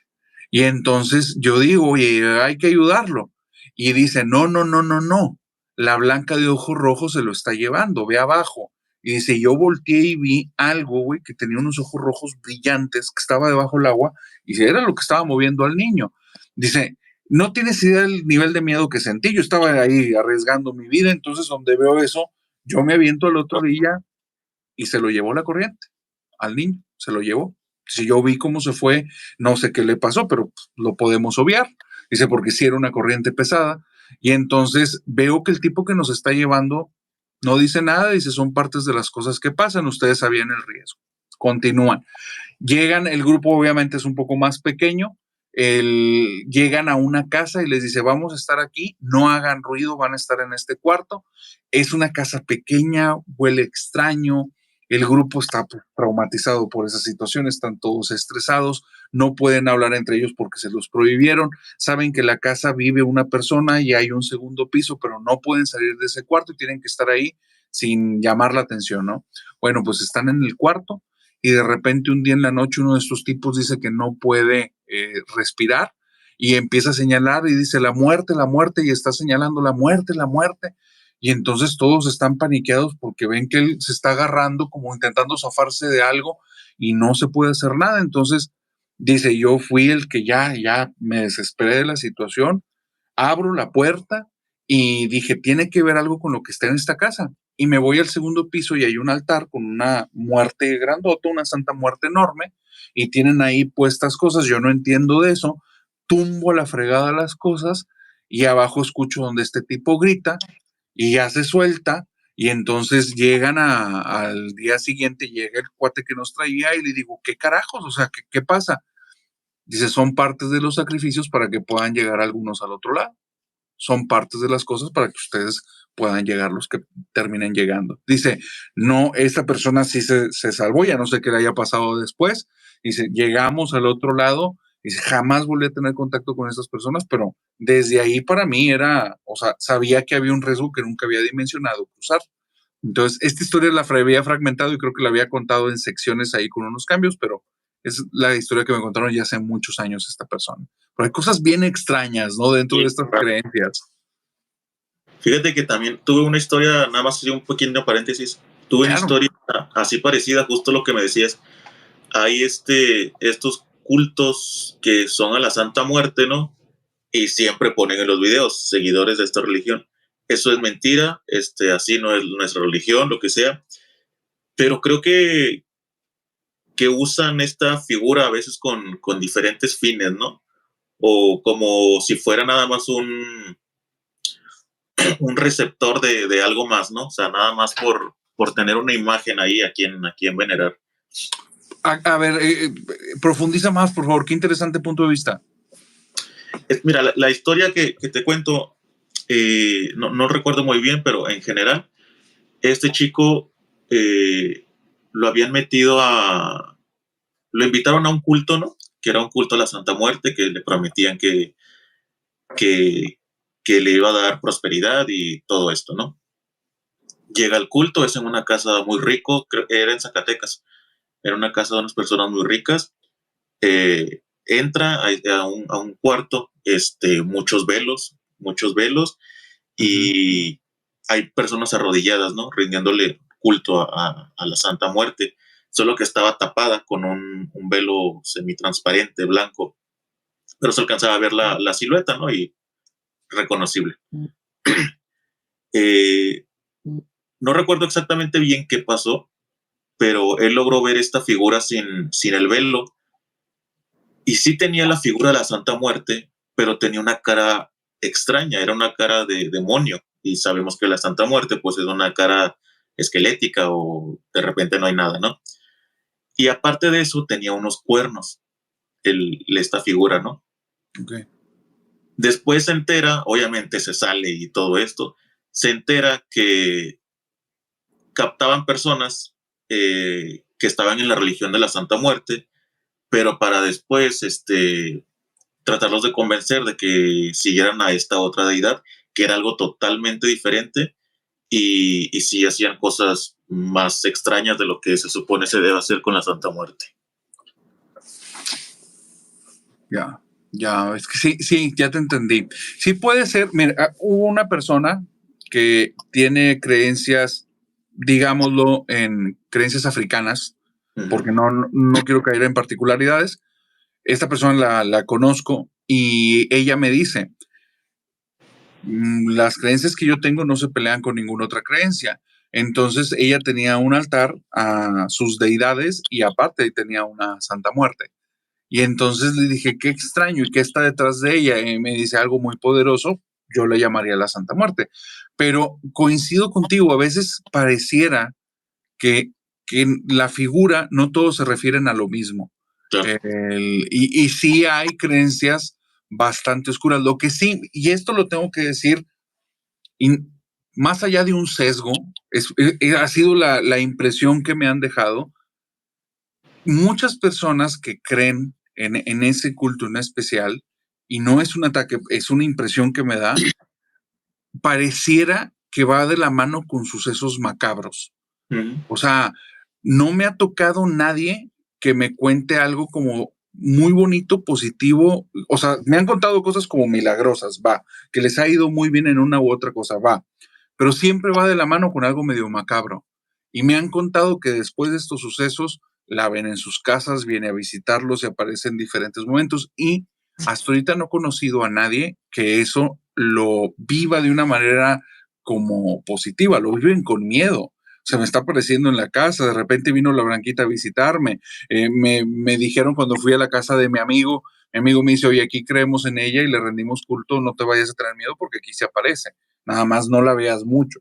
y entonces yo digo, oye, hay que ayudarlo y dice, no, la blanca de ojos rojos se lo está llevando, ve abajo. Y dice, yo volteé y vi algo, güey, que tenía unos ojos rojos brillantes, que estaba debajo del agua, y era lo que estaba moviendo al niño. Dice, no tienes idea del nivel de miedo que sentí, yo estaba ahí arriesgando mi vida, entonces donde veo eso, yo me aviento al otro día y se lo llevó la corriente, al niño, se lo llevó. Si yo vi cómo se fue, no sé qué le pasó, pero lo podemos obviar. Dice, porque sí era una corriente pesada. Y entonces veo que el tipo que nos está llevando no dice nada, dice, son partes de las cosas que pasan, ustedes sabían el riesgo. Continúan. Llegan, el grupo obviamente es un poco más pequeño, llegan a una casa y les dice, vamos a estar aquí, no hagan ruido, van a estar en este cuarto. Es una casa pequeña, huele extraño, el grupo está traumatizado por esa situación, están todos estresados, no pueden hablar entre ellos porque se los prohibieron, saben que la casa vive una persona y hay un segundo piso, pero no pueden salir de ese cuarto y tienen que estar ahí sin llamar la atención, ¿no? Bueno, pues están en el cuarto y de repente un día en la noche uno de estos tipos dice que no puede respirar y empieza a señalar y dice la muerte, y está señalando la muerte, y entonces todos están paniqueados porque ven que él se está agarrando como intentando zafarse de algo y no se puede hacer nada. Entonces dice, yo fui el que ya me desesperé de la situación, abro la puerta y dije, tiene que ver algo con lo que está en esta casa. Y me voy al segundo piso y hay un altar con una muerte grandota, una santa muerte enorme, y tienen ahí puestas cosas, yo no entiendo de eso, tumbo a la fregada las cosas y abajo escucho donde este tipo grita y ya se suelta y entonces llegan al día siguiente, llega el cuate que nos traía y le digo, ¿qué carajos? O sea, ¿qué pasa? Dice, son partes de los sacrificios para que puedan llegar algunos al otro lado. Son partes de las cosas para que ustedes puedan llegar los que terminen llegando. Dice, no, esta persona sí se salvó, ya no sé qué le haya pasado después. Dice, llegamos al otro lado, dice, jamás volví a tener contacto con estas personas, pero desde ahí para mí era, o sea, sabía que había un riesgo que nunca había dimensionado cruzar. Entonces, esta historia la había fragmentado y creo que la había contado en secciones ahí con unos cambios, pero es la historia que me contaron ya hace muchos años esta persona. Pero hay cosas bien extrañas, ¿no? Dentro de estas creencias. Fíjate que también tuve una historia, nada más un pequeño paréntesis, tuve una historia así parecida, justo lo que me decías. Hay estos cultos que son a la Santa Muerte, ¿no? Y siempre ponen en los videos, seguidores de esta religión. Eso es mentira, así no es nuestra religión, lo que sea. Pero creo que usan esta figura a veces con diferentes fines, ¿no? O como si fuera nada más un receptor de algo más, ¿no? O sea, nada más por tener una imagen ahí a quien venerar. A ver, profundiza más, por favor. Qué interesante punto de vista. Mira, la historia que te cuento, no recuerdo muy bien, pero en general, este chico lo habían metido lo invitaron a un culto, ¿no? Que era un culto a la Santa Muerte, que le prometían que le iba a dar prosperidad y todo esto, ¿no? Llega al culto, es en una casa muy rico, era en Zacatecas, era una casa de unas personas muy ricas, entra a un cuarto, muchos velos, y hay personas arrodilladas, ¿no? Rindiéndole culto a la Santa Muerte, solo que estaba tapada con un velo semitransparente, blanco, pero se alcanzaba a ver la silueta, ¿no? Y reconocible. No recuerdo exactamente bien qué pasó, pero él logró ver esta figura sin el velo, y sí tenía la figura de la Santa Muerte, pero tenía una cara extraña, era una cara de demonio, y sabemos que la Santa Muerte pues es una cara esquelética o de repente no hay nada, ¿no? Y aparte de eso tenía unos cuernos, esta figura, ¿no? Okay. Después se entera, obviamente se sale y todo esto, se entera que captaban personas que estaban en la religión de la Santa Muerte, pero para después tratarlos de convencer de que siguieran a esta otra deidad, que era algo totalmente diferente, y sí hacían cosas más extrañas de lo que se supone se debe hacer con la Santa Muerte. Ya, es que sí, ya te entendí. Sí puede ser, mira, hubo una persona que tiene creencias, digámoslo, en creencias africanas, porque no quiero caer en particularidades. Esta persona la conozco y ella me dice, las creencias que yo tengo no se pelean con ninguna otra creencia. Entonces ella tenía un altar a sus deidades y aparte tenía una Santa Muerte. Y entonces le dije, qué extraño, ¿y qué está detrás de ella? Y me dice algo muy poderoso, yo le llamaría la Santa Muerte. Pero coincido contigo, a veces pareciera que, que la figura, no todos se refieren a lo mismo. Claro. Y sí hay creencias bastante oscuras. Lo que sí, y esto lo tengo que decir, más allá de un sesgo, ha sido la impresión que me han dejado. Muchas personas que creen en ese culto en especial, y no es un ataque, es una impresión que me da, pareciera que va de la mano con sucesos macabros. O sea, no me ha tocado nadie que me cuente algo como muy bonito, positivo. O sea, me han contado cosas como milagrosas, va, que les ha ido muy bien en una u otra cosa, va, pero siempre va de la mano con algo medio macabro. Y me han contado que después de estos sucesos la ven en sus casas, viene a visitarlos y aparece en diferentes momentos. Y hasta ahorita no he conocido a nadie que eso lo viva de una manera como positiva, lo viven con miedo. Se me está apareciendo en la casa, de repente vino la Blanquita a visitarme, me dijeron cuando fui a la casa de mi amigo me dice, oye, aquí creemos en ella y le rendimos culto, no te vayas a tener miedo porque aquí se aparece, nada más no la veas mucho.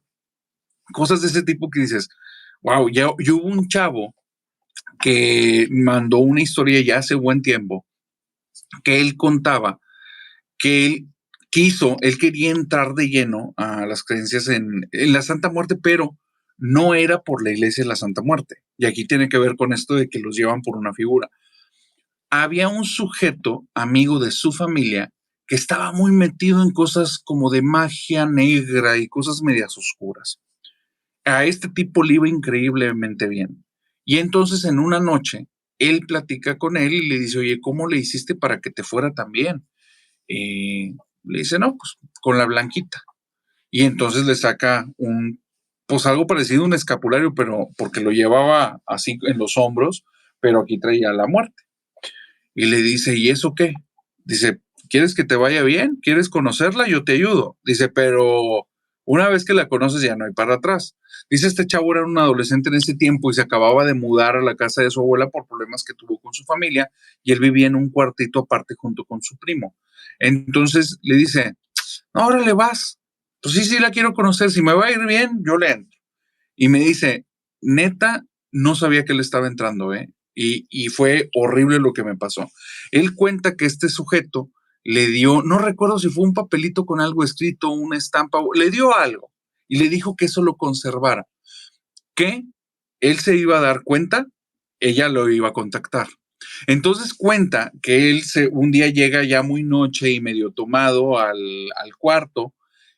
Cosas de ese tipo que dices, wow, ya hubo un chavo que mandó una historia ya hace buen tiempo, que él contaba que él quería entrar de lleno a las creencias en la Santa Muerte, pero no era por la iglesia de la Santa Muerte. Y aquí tiene que ver con esto de que los llevan por una figura. Había un sujeto, amigo de su familia, que estaba muy metido en cosas como de magia negra y cosas medias oscuras. A este tipo le iba increíblemente bien. Y entonces en una noche, él platica con él y le dice, oye, ¿cómo le hiciste para que te fuera tan bien? Y le dice, no, pues con la Blanquita. Y entonces le saca pues algo parecido a un escapulario, pero porque lo llevaba así en los hombros, pero aquí traía la muerte. Y le dice, ¿y eso qué? Dice, ¿quieres que te vaya bien? ¿Quieres conocerla? Yo te ayudo. Dice, pero una vez que la conoces ya no hay para atrás. Dice, este chavo era un adolescente en ese tiempo y se acababa de mudar a la casa de su abuela por problemas que tuvo con su familia y él vivía en un cuartito aparte junto con su primo. Entonces le dice, no, ahora le vas. Pues sí, sí la quiero conocer. Si me va a ir bien, yo le entro. Y me dice, neta, no sabía que él estaba entrando, ¿eh? Y fue horrible lo que me pasó. Él cuenta que este sujeto le dio, no recuerdo si fue un papelito con algo escrito, una estampa, le dio algo y le dijo que eso lo conservara, que él se iba a dar cuenta, ella lo iba a contactar. Entonces cuenta que un día llega ya muy noche y medio tomado al cuarto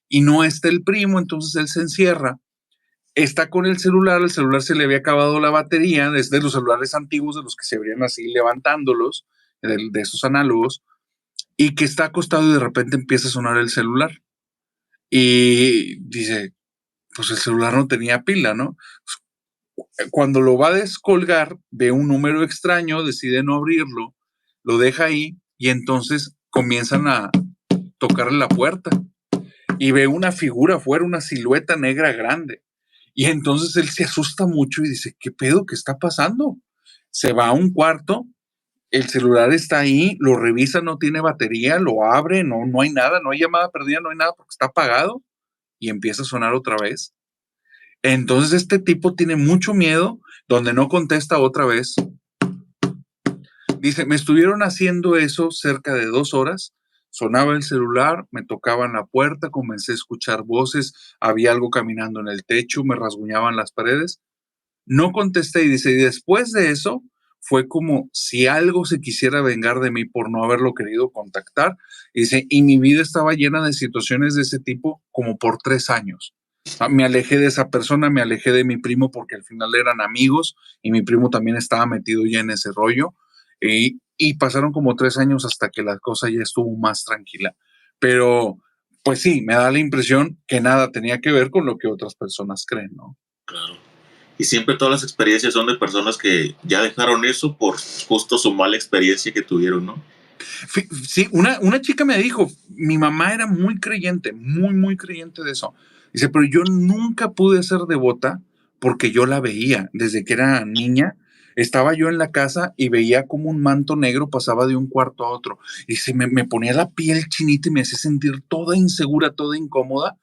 y no está el primo, entonces él se encierra, está con el celular se le había acabado la batería, desde los celulares antiguos de los que se abrían así levantándolos, de esos análogos, y que está acostado y de repente empieza a sonar el celular. Y dice, pues el celular no tenía pila, ¿no? Cuando lo va a descolgar, ve un número extraño, decide no abrirlo, lo deja ahí y entonces comienzan a tocarle la puerta y ve una figura afuera, una silueta negra grande. Y entonces él se asusta mucho y dice, ¿qué pedo? ¿Qué está pasando? Se va a un cuarto, el celular está ahí, lo revisa, no tiene batería, lo abre, no hay nada, no hay llamada perdida, no hay nada porque está apagado y empieza a sonar otra vez. Entonces este tipo tiene mucho miedo, donde no contesta otra vez. Dice, me estuvieron haciendo eso cerca de 2 horas. Sonaba el celular, me tocaban la puerta, comencé a escuchar voces, había algo caminando en el techo, me rasguñaban las paredes. No contesté y dice, y después de eso fue como si algo se quisiera vengar de mí por no haberlo querido contactar. Y dice, y mi vida estaba llena de situaciones de ese tipo como por 3 años. Me alejé de esa persona, me alejé de mi primo porque al final eran amigos y mi primo también estaba metido ya en ese rollo. Y pasaron como 3 años hasta que la cosa ya estuvo más tranquila. Pero, pues sí, me da la impresión que nada tenía que ver con lo que otras personas creen, ¿no? Claro. Y siempre todas las experiencias son de personas que ya dejaron eso por justo su mala experiencia que tuvieron, ¿no? Sí, una chica me dijo, mi mamá era muy creyente, muy, muy creyente de eso. Dice, pero yo nunca pude ser devota porque yo la veía desde que era niña. Estaba yo en la casa y veía como un manto negro pasaba de un cuarto a otro y me ponía la piel chinita y me hacía sentir toda insegura, toda incómoda.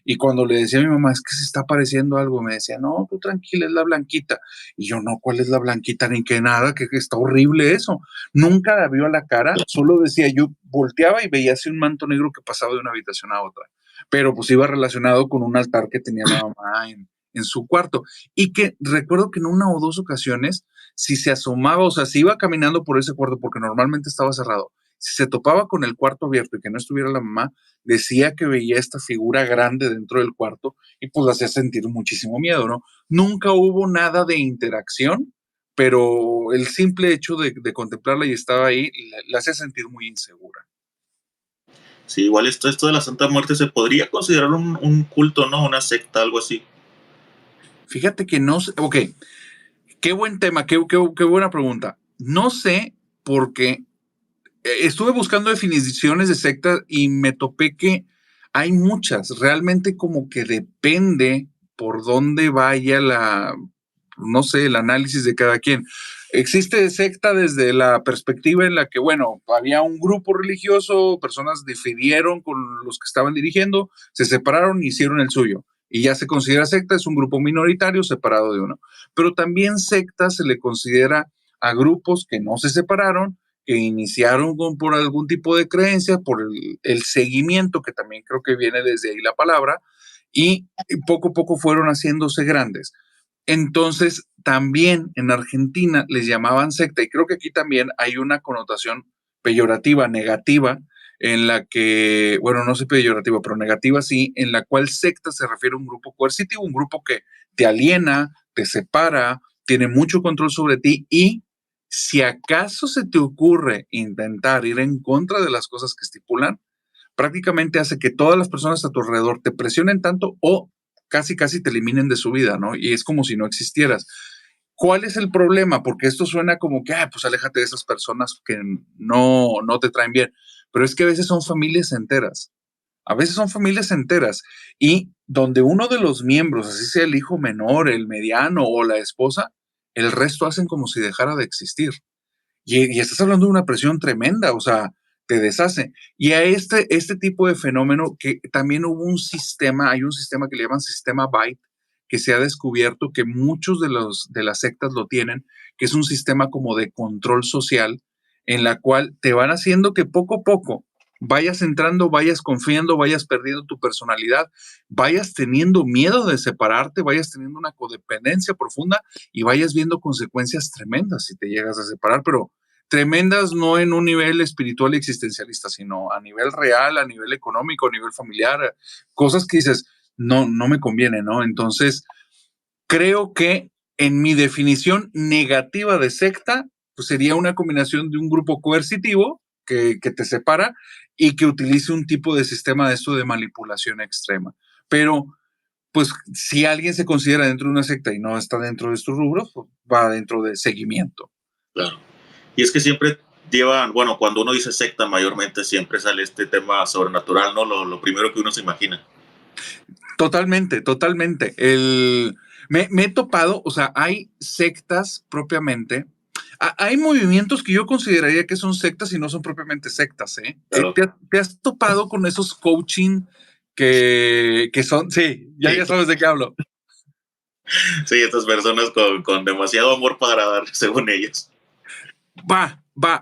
Y cuando le decía a mi mamá, es que se está apareciendo algo, me decía, no, tú tranquila, es la blanquita. Y yo, no, ¿cuál es la blanquita? Ni que nada, que está horrible eso. Nunca la vio a la cara, solo decía, yo volteaba y veía así un manto negro que pasaba de una habitación a otra. Pero pues iba relacionado con un altar que tenía la mamá en su cuarto. Y que recuerdo que en una o dos ocasiones, si se asomaba, o sea, si iba caminando por ese cuarto, porque normalmente estaba cerrado, si se topaba con el cuarto abierto y que no estuviera la mamá, decía que veía esta figura grande dentro del cuarto y pues la hacía sentir muchísimo miedo, ¿no? Nunca hubo nada de interacción, pero el simple hecho de contemplarla y estaba ahí, la hacía sentir muy insegura. Sí, igual esto de la Santa Muerte se podría considerar un culto, ¿no? Una secta, algo así. Fíjate que no sé, ok, qué buen tema, qué buena pregunta. No sé porque estuve buscando definiciones de secta y me topé que hay muchas. Realmente como que depende por dónde vaya no sé, el análisis de cada quien. Existe secta desde la perspectiva en la que, bueno, había un grupo religioso, personas difirieron con los que estaban dirigiendo, se separaron y hicieron el suyo. Y ya se considera secta, es un grupo minoritario separado de uno. Pero también secta se le considera a grupos que no se separaron, que iniciaron por algún tipo de creencia, por el seguimiento, que también creo que viene desde ahí la palabra, y poco a poco fueron haciéndose grandes. Entonces, también en Argentina les llamaban secta, y creo que aquí también hay una connotación peyorativa, negativa, en la que, bueno, no sé peyorativa, pero negativa sí, en la cual secta se refiere a un grupo coercitivo, un grupo que te aliena, te separa, tiene mucho control sobre ti y si acaso se te ocurre intentar ir en contra de las cosas que estipulan, prácticamente hace que todas las personas a tu alrededor te presionen tanto o casi te eliminen de su vida, ¿no? Y es como si no existieras. ¿Cuál es el problema? Porque esto suena como que, pues aléjate de esas personas que no te traen bien. Pero es que a veces son familias enteras. A veces son familias enteras. Y donde uno de los miembros, así sea el hijo menor, el mediano o la esposa, el resto hacen como si dejara de existir. Y estás hablando de una presión tremenda, o sea, te deshace. Y a este tipo de fenómeno, que también hubo un sistema, hay un sistema que le llaman sistema Byte, que se ha descubierto que muchos de las sectas lo tienen, que es un sistema como de control social, en la cual te van haciendo que poco a poco vayas entrando, vayas confiando, vayas perdiendo tu personalidad, vayas teniendo miedo de separarte, vayas teniendo una codependencia profunda y vayas viendo consecuencias tremendas si te llegas a separar, pero tremendas no en un nivel espiritual y existencialista, sino a nivel real, a nivel económico, a nivel familiar, cosas que dices, no me conviene, ¿no? Entonces, creo que en mi definición negativa de secta, pues sería una combinación de un grupo coercitivo que te separa y que utilice un tipo de sistema de esto de manipulación extrema. Pero, pues, si alguien se considera dentro de una secta y no está dentro de estos rubros, pues va dentro de seguimiento. Claro. Y es que siempre llevan, bueno, cuando uno dice secta, mayormente siempre sale este tema sobrenatural, ¿no? Lo primero que uno se imagina. Totalmente. Me he topado, o sea, hay sectas propiamente. Hay movimientos que yo consideraría que son sectas y no son propiamente sectas, ¿eh? Claro. ¿Te has topado con esos coaching que son, sí, ya Sí, sabes de qué hablo? sí, estas personas con demasiado amor para dar, según ellos.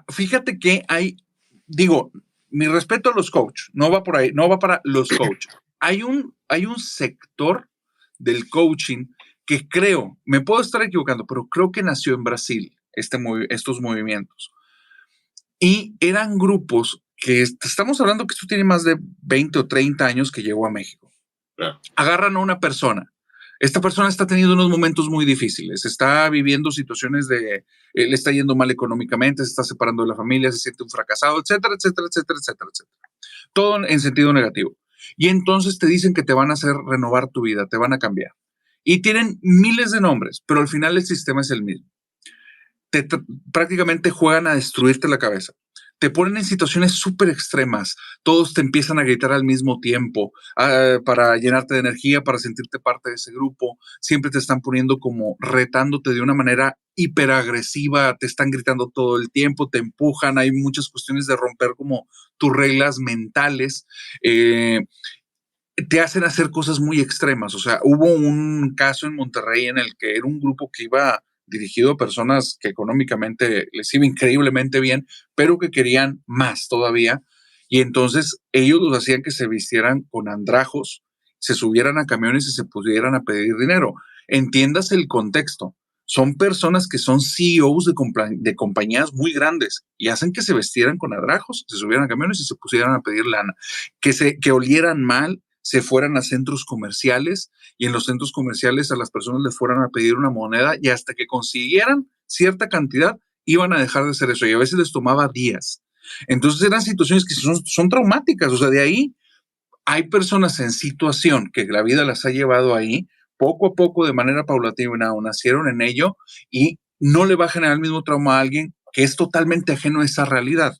Fíjate que digo, mi respeto a los coaches, no va por ahí, no va para los coaches. Hay un sector del coaching que creo, me puedo estar equivocando, pero creo que nació en Brasil, estos movimientos. Y eran grupos que estamos hablando que esto tiene más de 20 o 30 años que llegó a México. Claro. Agarran a una persona. Esta persona está teniendo unos momentos muy difíciles, está viviendo situaciones le está yendo mal económicamente, se está separando de la familia, se siente un fracasado, etcétera, etcétera, etcétera, etcétera, etcétera. Todo en sentido negativo. Y entonces te dicen que te van a hacer renovar tu vida, te van a cambiar. Y tienen miles de nombres, pero al final el sistema es el mismo. Prácticamente juegan a destruirte la cabeza. te ponen en situaciones súper extremas. Todos te empiezan a gritar al mismo tiempo para llenarte de energía, para sentirte parte de ese grupo. Siempre te están poniendo como retándote de una manera hiperagresiva, te están gritando todo el tiempo, te empujan. Hay muchas cuestiones de romper como tus reglas mentales. Te hacen hacer cosas muy extremas. O sea, hubo un caso en Monterrey en el que era un grupo que iba dirigido a personas que económicamente les iba increíblemente bien, pero que querían más todavía. Y entonces ellos los hacían que se vistieran con andrajos, se subieran a camiones y se pudieran a pedir dinero. Entiendas el contexto. Son personas que son CEOs de compañías muy grandes y hacen que se vestieran con andrajos, se subieran a camiones y se pusieran a pedir lana. Que olieran mal, se fueran a centros comerciales y en los centros comerciales a las personas les fueran a pedir una moneda y hasta que consiguieran cierta cantidad iban a dejar de hacer eso y a veces les tomaba días. Entonces eran situaciones que son traumáticas, o sea, de ahí hay personas en situación que la vida las ha llevado ahí, poco a poco, de manera paulatina, o nacieron en ello y no le va a generar el mismo trauma a alguien que es totalmente ajeno a esa realidad.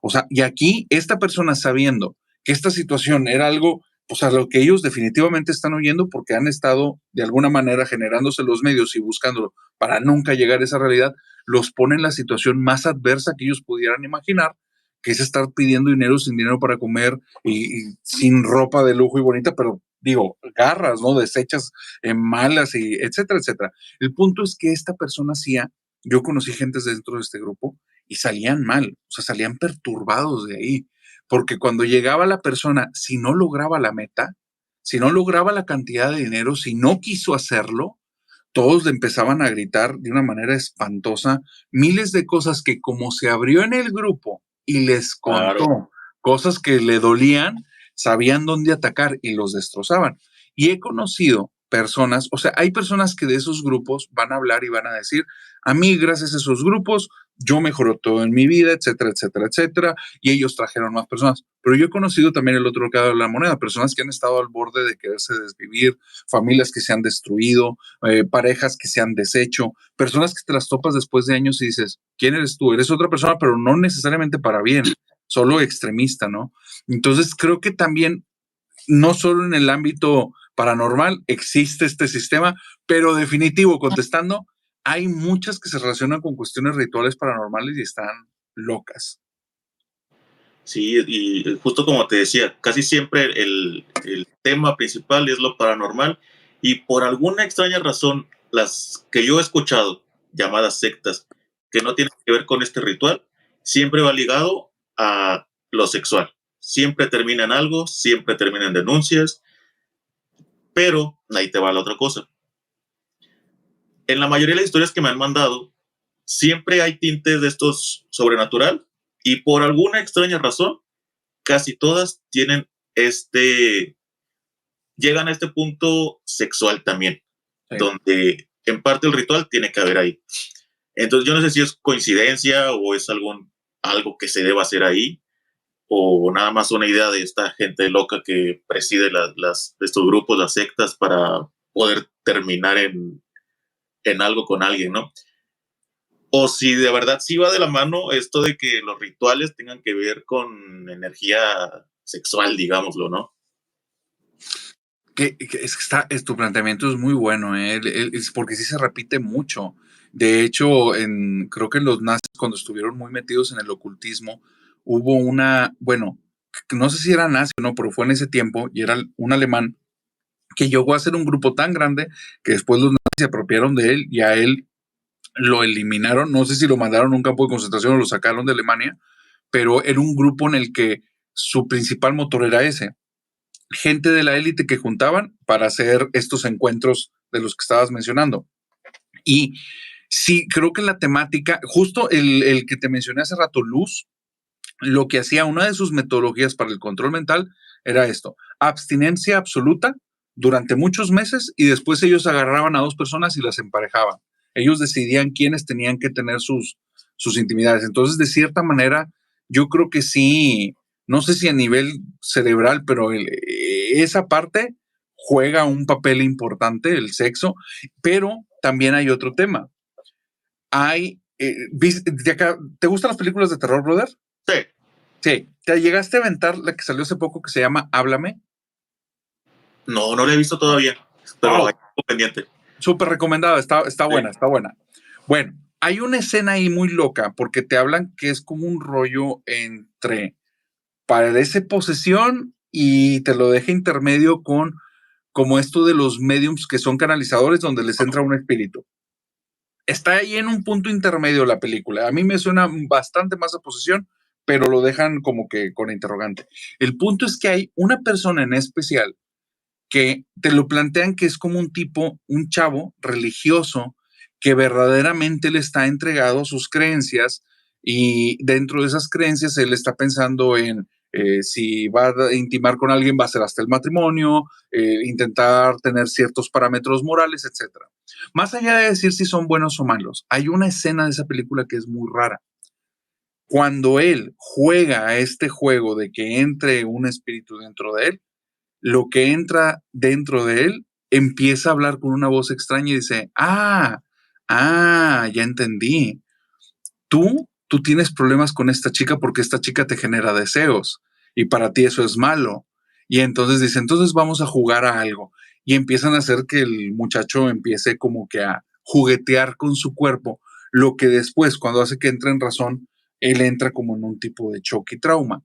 O sea, y aquí esta persona sabiendo que esta situación era algo, pues a lo que ellos definitivamente están oyendo porque han estado de alguna manera generándose los medios y buscándolo para nunca llegar a esa realidad, los pone en la situación más adversa que ellos pudieran imaginar, que es estar pidiendo dinero sin dinero para comer y sin ropa de lujo y bonita, pero digo, garras, ¿no? Deshechas malas y etcétera, etcétera. El punto es que esta persona hacía, yo conocí gente dentro de este grupo y salían mal, o sea, salían perturbados de ahí, porque cuando llegaba la persona, si no lograba la meta, si no lograba la cantidad de dinero, si no quiso hacerlo, todos le empezaban a gritar de una manera espantosa miles de cosas que como se abrió en el grupo y les contó Claro. cosas que le dolían, sabían dónde atacar y los destrozaban. Y he conocido personas, o sea, hay personas que de esos grupos van a hablar y van a decir, a mí gracias a esos grupos, yo mejoró todo en mi vida, etcétera, etcétera, etcétera, y ellos trajeron más personas. Pero yo he conocido también el otro lado de la moneda, personas que han estado al borde de quererse desvivir, familias que se han destruido, parejas que se han deshecho, personas que te las topas después de años y dices, ¿quién eres tú? Eres otra persona, pero no necesariamente para bien, solo extremista, ¿no? Entonces creo que también, no solo en el ámbito paranormal existe este sistema, pero definitivo, contestando, hay muchas que se relacionan con cuestiones rituales paranormales y están locas. Sí, y justo como te decía, casi siempre el tema principal es lo paranormal y por alguna extraña razón, las que yo he escuchado, llamadas sectas, que no tienen que ver con este ritual, siempre va ligado a lo sexual. Siempre termina en algo, siempre termina en denuncias, pero ahí te va la otra cosa. En la mayoría de las historias que me han mandado, siempre hay tintes de estos sobrenatural y por alguna extraña razón, casi todas tienen llegan a este punto sexual también, Sí. donde en parte el ritual tiene que haber ahí. Entonces yo no sé si es coincidencia o es algo que se deba hacer ahí o nada más una idea de esta gente loca que preside estos grupos, las sectas, para poder terminar en algo con alguien, ¿no? O si de verdad sí va de la mano esto de que los rituales tengan que ver con energía sexual, digámoslo, ¿no? Tu planteamiento es muy bueno, ¿eh? Es porque sí se repite mucho. De hecho, creo que los nazis, cuando estuvieron muy metidos en el ocultismo, hubo bueno, no sé si era nazi o no, pero fue en ese tiempo y era un alemán que llegó a ser un grupo tan grande que después los nazis se apropiaron de él y a él lo eliminaron. No sé si lo mandaron a un campo de concentración o lo sacaron de Alemania, pero era un grupo en el que su principal motor era ese, gente de la élite que juntaban para hacer estos encuentros de los que estabas mencionando. Y sí, creo que la temática, justo el que te mencioné hace rato, Luz, lo que hacía, una de sus metodologías para el control mental era esto: abstinencia absoluta durante muchos meses y después ellos agarraban a dos personas y las emparejaban. Ellos decidían quiénes tenían que tener sus intimidades. Entonces, de cierta manera, yo creo que sí, no sé si a nivel cerebral, pero esa parte juega un papel importante, el sexo, pero también hay otro tema. ¿Te gustan las películas de terror, brother? Sí. Sí. ¿Te llegaste a aventar la que salió hace poco que se llama Háblame? No, no la he visto todavía, pero hay Oh, algo pendiente. súper recomendado, está Sí. buena, está buena. Bueno, hay una escena ahí muy loca porque te hablan que es como un rollo entre parece posesión y te lo deja intermedio con como esto de los mediums que son canalizadores donde les entra un espíritu. Está ahí en un punto intermedio la película. A mí me suena bastante más a posesión, pero lo dejan como que con interrogante. El punto es que hay una persona en especial que te lo plantean que es como un tipo, un chavo religioso que verdaderamente le está entregado sus creencias y dentro de esas creencias él está pensando en si va a intimar con alguien va a ser hasta el matrimonio, intentar tener ciertos parámetros morales, etcétera. Más allá de decir si son buenos o malos, hay una escena de esa película que es muy rara. Cuando él juega a este juego de que entre un espíritu dentro de él, lo que entra dentro de él empieza a hablar con una voz extraña y dice, ya entendí. Tú tienes problemas con esta chica porque esta chica te genera deseos y para ti eso es malo. Y entonces dice, entonces vamos a jugar a algo. Y empiezan a hacer que el muchacho empiece como que a juguetear con su cuerpo, lo que después, cuando hace que entre en razón, él entra como en un tipo de choque y trauma.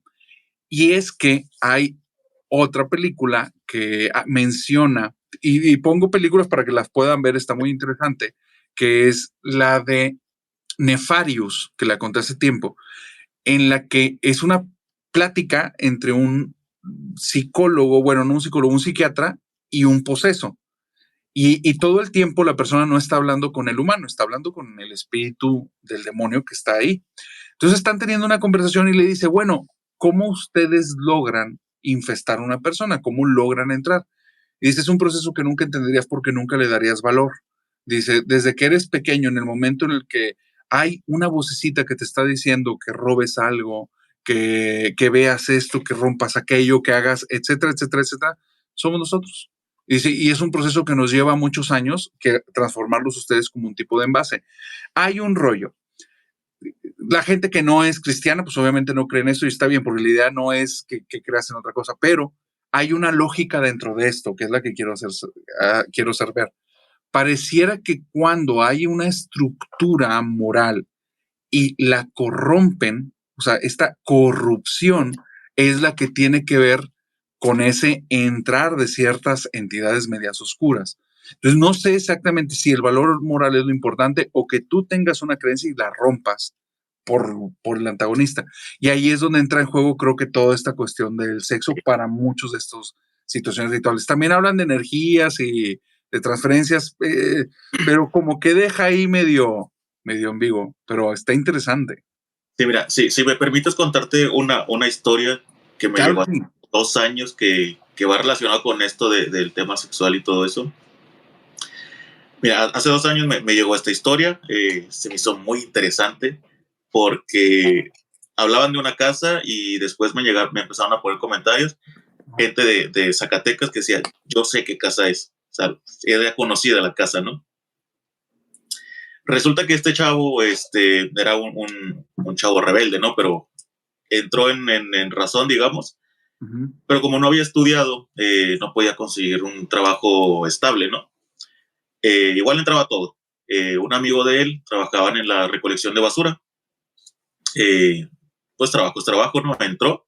Y es que hay otra película que menciona, y pongo películas para que las puedan ver, está muy interesante, que es la de Nefarious, que la conté hace tiempo, en la que es una plática entre un psicólogo, bueno, no un psicólogo, un psiquiatra y un poseso. Y todo el tiempo la persona no está hablando con el humano, está hablando con el espíritu del demonio que está ahí. Entonces están teniendo una conversación y le dice, bueno, ¿cómo ustedes logran infestar a una persona? ¿Cómo logran entrar? Y dice, es un proceso que nunca entenderías porque nunca le darías valor. Dice, desde que eres pequeño, en el momento en el que hay una vocecita que te está diciendo que robes algo, que veas esto, que rompas aquello, que hagas, etcétera, etcétera, etcétera, somos nosotros. Dice, y es un proceso que nos lleva muchos años que transformarlos ustedes como un tipo de envase. Hay un rollo. La gente que no es cristiana, pues obviamente no cree en eso y está bien, porque la idea no es que creas en otra cosa, pero hay una lógica dentro de esto, que es la que quiero hacer ver. Pareciera que cuando hay una estructura moral y la corrompen, o sea, esta corrupción es la que tiene que ver con ese entrar de ciertas entidades medias oscuras. Entonces, no sé exactamente si el valor moral es lo importante o que tú tengas una creencia y la rompas por el antagonista. Y ahí es donde entra en juego, creo que toda esta cuestión del sexo para muchos de estos situaciones rituales. También hablan de energías y de transferencias, pero como que deja ahí medio ambiguo, pero está interesante. Sí, mira, si me permites contarte una historia que me Claro llegó que hace sí. 2 años que va relacionado con esto del tema sexual y todo eso. Mira, hace 2 años me llegó esta historia, se me hizo muy interesante porque hablaban de una casa y después me empezaron a poner comentarios, gente de Zacatecas que decía, yo sé qué casa es, o sea, era conocida la casa, ¿no? Resulta que este chavo era un chavo rebelde, ¿no? Pero entró en razón, digamos, Ujú. pero como no había estudiado, no podía conseguir un trabajo estable, ¿no? Igual entraba todo. Un amigo de él trabajaban en la recolección de basura. Eh, pues trabajo es trabajo, ¿no? Entró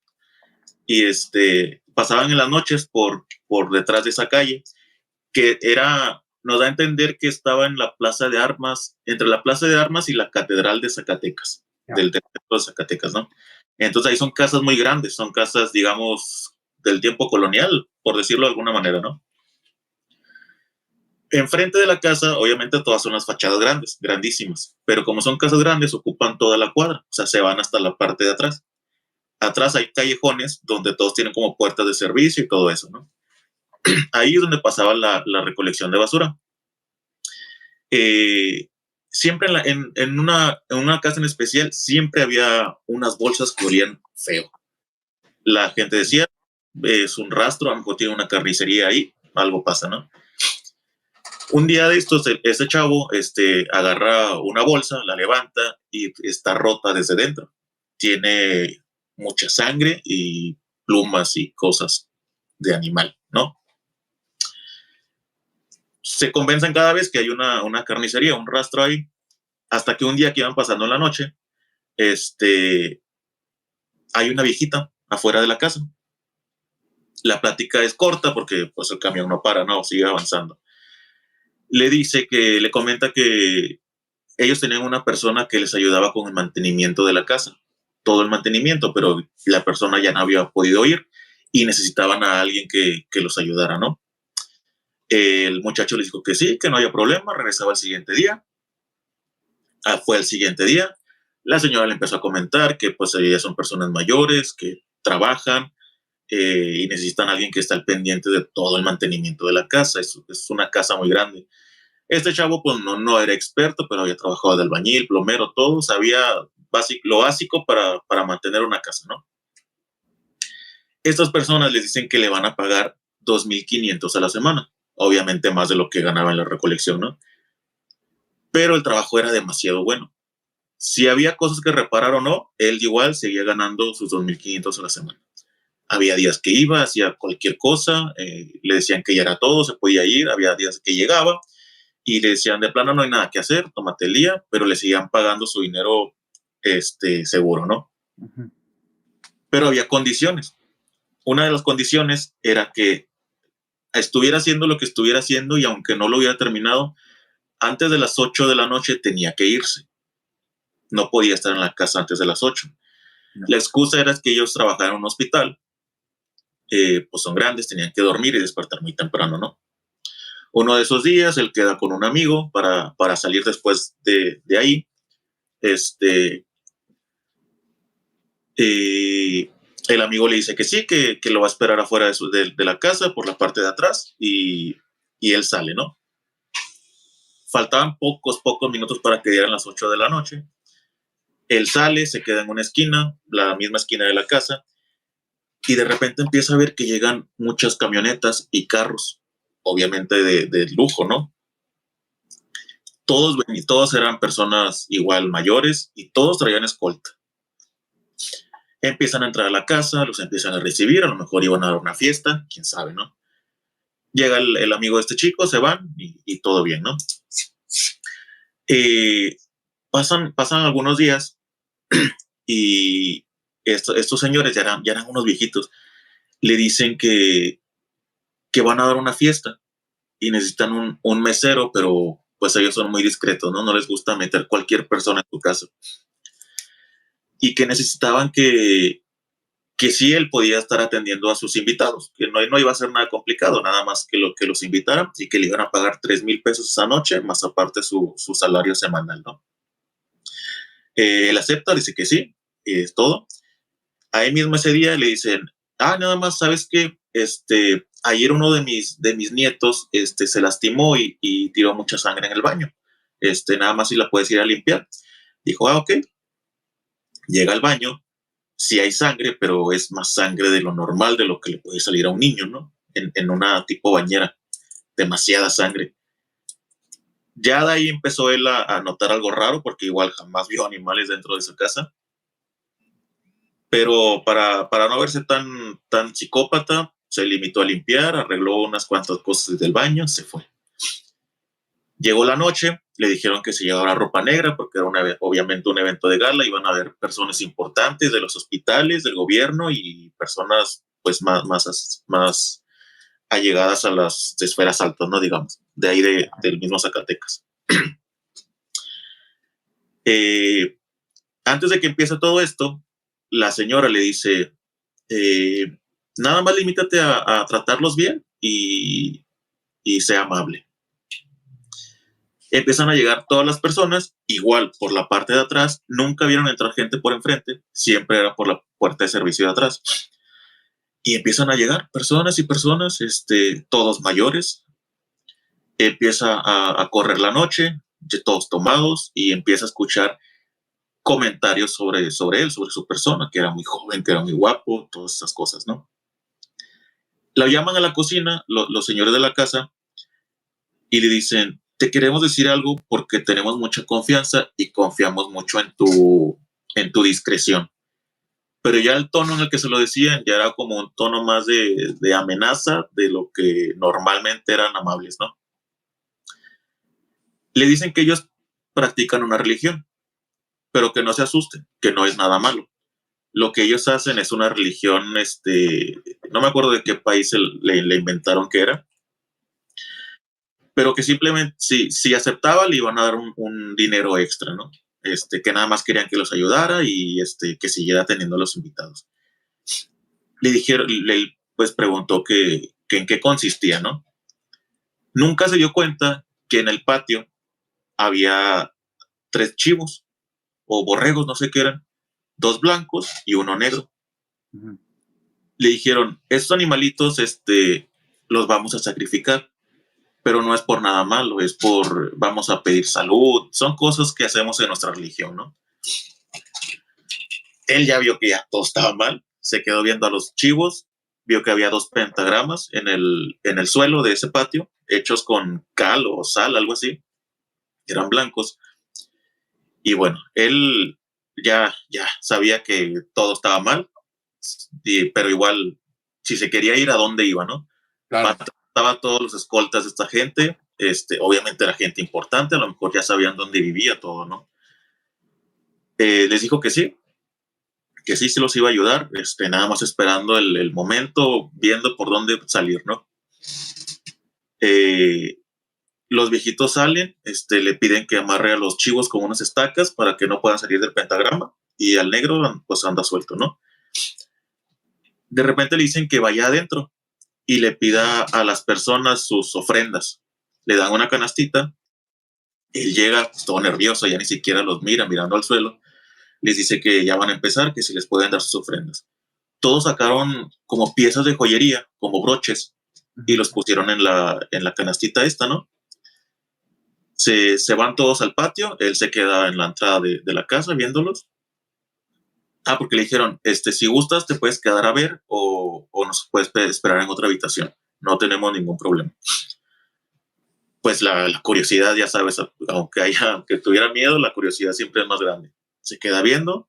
y pasaban en las noches por detrás de esa calle, que nos da a entender que estaba en la Plaza de Armas, entre la Plaza de Armas y la Catedral de Zacatecas, Ya. del templo de Zacatecas, ¿no? Entonces ahí son casas muy grandes, son casas, digamos, del tiempo colonial, por decirlo de alguna manera, ¿no? Enfrente de la casa, obviamente todas son las fachadas grandes, grandísimas, pero como son casas grandes, ocupan toda la cuadra, o sea, se van hasta la parte de atrás. Atrás hay callejones donde todos tienen como puertas de servicio y todo eso, ¿no? Ahí es donde pasaba la recolección de basura. Eh, siempre en una casa en especial, siempre había unas bolsas que olían feo. La gente decía, es un rastro, a lo mejor tiene una carnicería ahí, algo pasa, ¿no? Un día de estos, ese chavo agarra una bolsa, la levanta y está rota desde dentro. Tiene mucha sangre y plumas y cosas de animal, ¿no? Se convencen cada vez que hay una carnicería, un rastro ahí, hasta que un día que iban pasando en la noche, hay una viejita afuera de la casa. La plática es corta porque pues el camión no para, no, sigue avanzando. Le comenta que ellos tenían una persona que les ayudaba con el mantenimiento de la casa, todo el mantenimiento, pero la persona ya no había podido ir y necesitaban a alguien que los ayudara, ¿no? El muchacho les dijo que sí, que no había problema, regresaba al siguiente día. Fue el siguiente día. La señora le empezó a comentar que pues ellas son personas mayores, que trabajan y necesitan a alguien que esté al pendiente de todo el mantenimiento de la casa. Es una casa muy grande. Este chavo pues no era experto, pero había trabajado de albañil, plomero, todo, sabía lo básico para mantener una casa, ¿no? Estas personas les dicen que le van a pagar 2,500 a la semana, obviamente más de lo que ganaba en la recolección, ¿no? Pero el trabajo era demasiado bueno. Si había cosas que reparar o no, él igual seguía ganando sus 2,500 a la semana. Había días que iba, hacía cualquier cosa, le decían que ya era todo, se podía ir, había días que llegaba y le decían, de plano no hay nada que hacer, tómate el día, pero le seguían pagando su dinero seguro, ¿no? Uh-huh. Pero había condiciones. Una de las condiciones era que estuviera haciendo lo que estuviera haciendo y aunque no lo hubiera terminado, antes de las 8 de la noche tenía que irse. No podía estar en la casa antes de las 8. No. La excusa era que ellos trabajaban en un hospital, pues son grandes, tenían que dormir y despertar muy temprano, ¿no? Uno de esos días, él queda con un amigo para salir después de ahí. El amigo le dice que sí, que lo va a esperar afuera de la casa por la parte de atrás y él sale, ¿no? Faltaban pocos minutos para que dieran las 8 de la noche. Él sale, se queda en una esquina, la misma esquina de la casa, y de repente empieza a ver que llegan muchas camionetas y carros, obviamente de lujo, ¿no? Todos eran personas igual mayores y todos traían escolta. Empiezan a entrar a la casa, los empiezan a recibir, a lo mejor iban a dar una fiesta, quién sabe, ¿no? Llega el amigo de este chico, se van y todo bien, ¿no? Pasan algunos días y estos señores ya eran unos viejitos, le dicen que van a dar una fiesta y necesitan un mesero, pero pues ellos son muy discretos, ¿no? No les gusta meter cualquier persona en su casa. Y que necesitaban que sí él podía estar atendiendo a sus invitados, que no iba a ser nada complicado, nada más que los invitaran y que le iban a pagar 3,000 pesos esa noche, más aparte su salario semanal, ¿no? Él acepta, dice que sí, es todo. Ahí mismo ese día le dicen, nada más, ¿sabes qué? Ayer uno de mis nietos se lastimó y tiró mucha sangre en el baño. Nada más si la puedes ir a limpiar. Dijo, ok. Llega al baño, sí hay sangre, pero es más sangre de lo normal, de lo que le puede salir a un niño, ¿no? En una tipo bañera. Demasiada sangre. Ya de ahí empezó él a notar algo raro, porque igual jamás vio animales dentro de su casa. Pero para no verse tan psicópata, se limitó a limpiar, arregló unas cuantas cosas del baño, se fue. Llegó la noche, le dijeron que se llevara ropa negra porque era obviamente un evento de gala, iban a haber personas importantes de los hospitales, del gobierno y personas pues más allegadas a las esferas altas, ¿no? Digamos, de ahí del mismo Zacatecas. Antes de que empiece todo esto, la señora le dice, nada más limítate a tratarlos bien y sea amable. Empiezan a llegar todas las personas, igual por la parte de atrás, nunca vieron entrar gente por enfrente, siempre era por la puerta de servicio de atrás. Y empiezan a llegar personas y personas, todos mayores. Empieza a correr la noche, todos tomados, y empieza a escuchar comentarios sobre él, sobre su persona, que era muy joven, que era muy guapo, todas esas cosas, ¿no? La llaman a la cocina, los señores de la casa, y le dicen, te queremos decir algo porque tenemos mucha confianza y confiamos mucho en tu discreción. pero ya el tono en el que se lo decían ya era como un tono más de amenaza de lo que normalmente eran amables, ¿no? Le dicen que ellos practican una religión, pero que no se asusten, que no es nada malo. Lo que ellos hacen es una religión, no me acuerdo de qué país le inventaron que era, pero que simplemente si aceptaba le iban a dar un dinero extra, ¿no? Que nada más querían que los ayudara y que siguiera teniendo a los invitados. Le dijeron, le pues preguntó que en qué consistía, ¿no? Nunca se dio cuenta que en el patio había 3 chivos o borregos, no sé qué eran, 2 blancos y 1 negro. Uh-huh. Le dijeron, estos animalitos, los vamos a sacrificar, pero no es por nada malo, es vamos a pedir salud, son cosas que hacemos en nuestra religión, ¿no? Él ya vio que ya todo estaba mal, se quedó viendo a los chivos, vio que había 2 pentagramas en el suelo de ese patio, hechos con cal o sal, algo así, eran blancos, y bueno, él ya sabía que todo estaba mal, pero igual, si se quería ir, ¿a dónde iba, no? Claro. Mataba a todos los escoltas de esta gente, obviamente era gente importante, a lo mejor ya sabían dónde vivía todo, ¿no? Les dijo que sí se los iba a ayudar, nada más esperando el momento, viendo por dónde salir, ¿no? Los viejitos salen, le piden que amarre a los chivos con unas estacas para que no puedan salir del pentagrama, y al negro pues anda suelto, ¿no? De repente le dicen que vaya adentro y le pida a las personas sus ofrendas. Le dan una canastita, él llega pues, todo nervioso, ya ni siquiera los mira, mirando al suelo, les dice que ya van a empezar, que si les pueden dar sus ofrendas. Todos sacaron como piezas de joyería, como broches, y los pusieron en la canastita esta, ¿no? Se van todos al patio, él se queda en la entrada de la casa viéndolos. Porque le dijeron, si gustas te puedes quedar a ver o nos puedes esperar en otra habitación, no tenemos ningún problema. Pues la curiosidad, ya sabes, aunque tuviera miedo, la curiosidad siempre es más grande. Se queda viendo,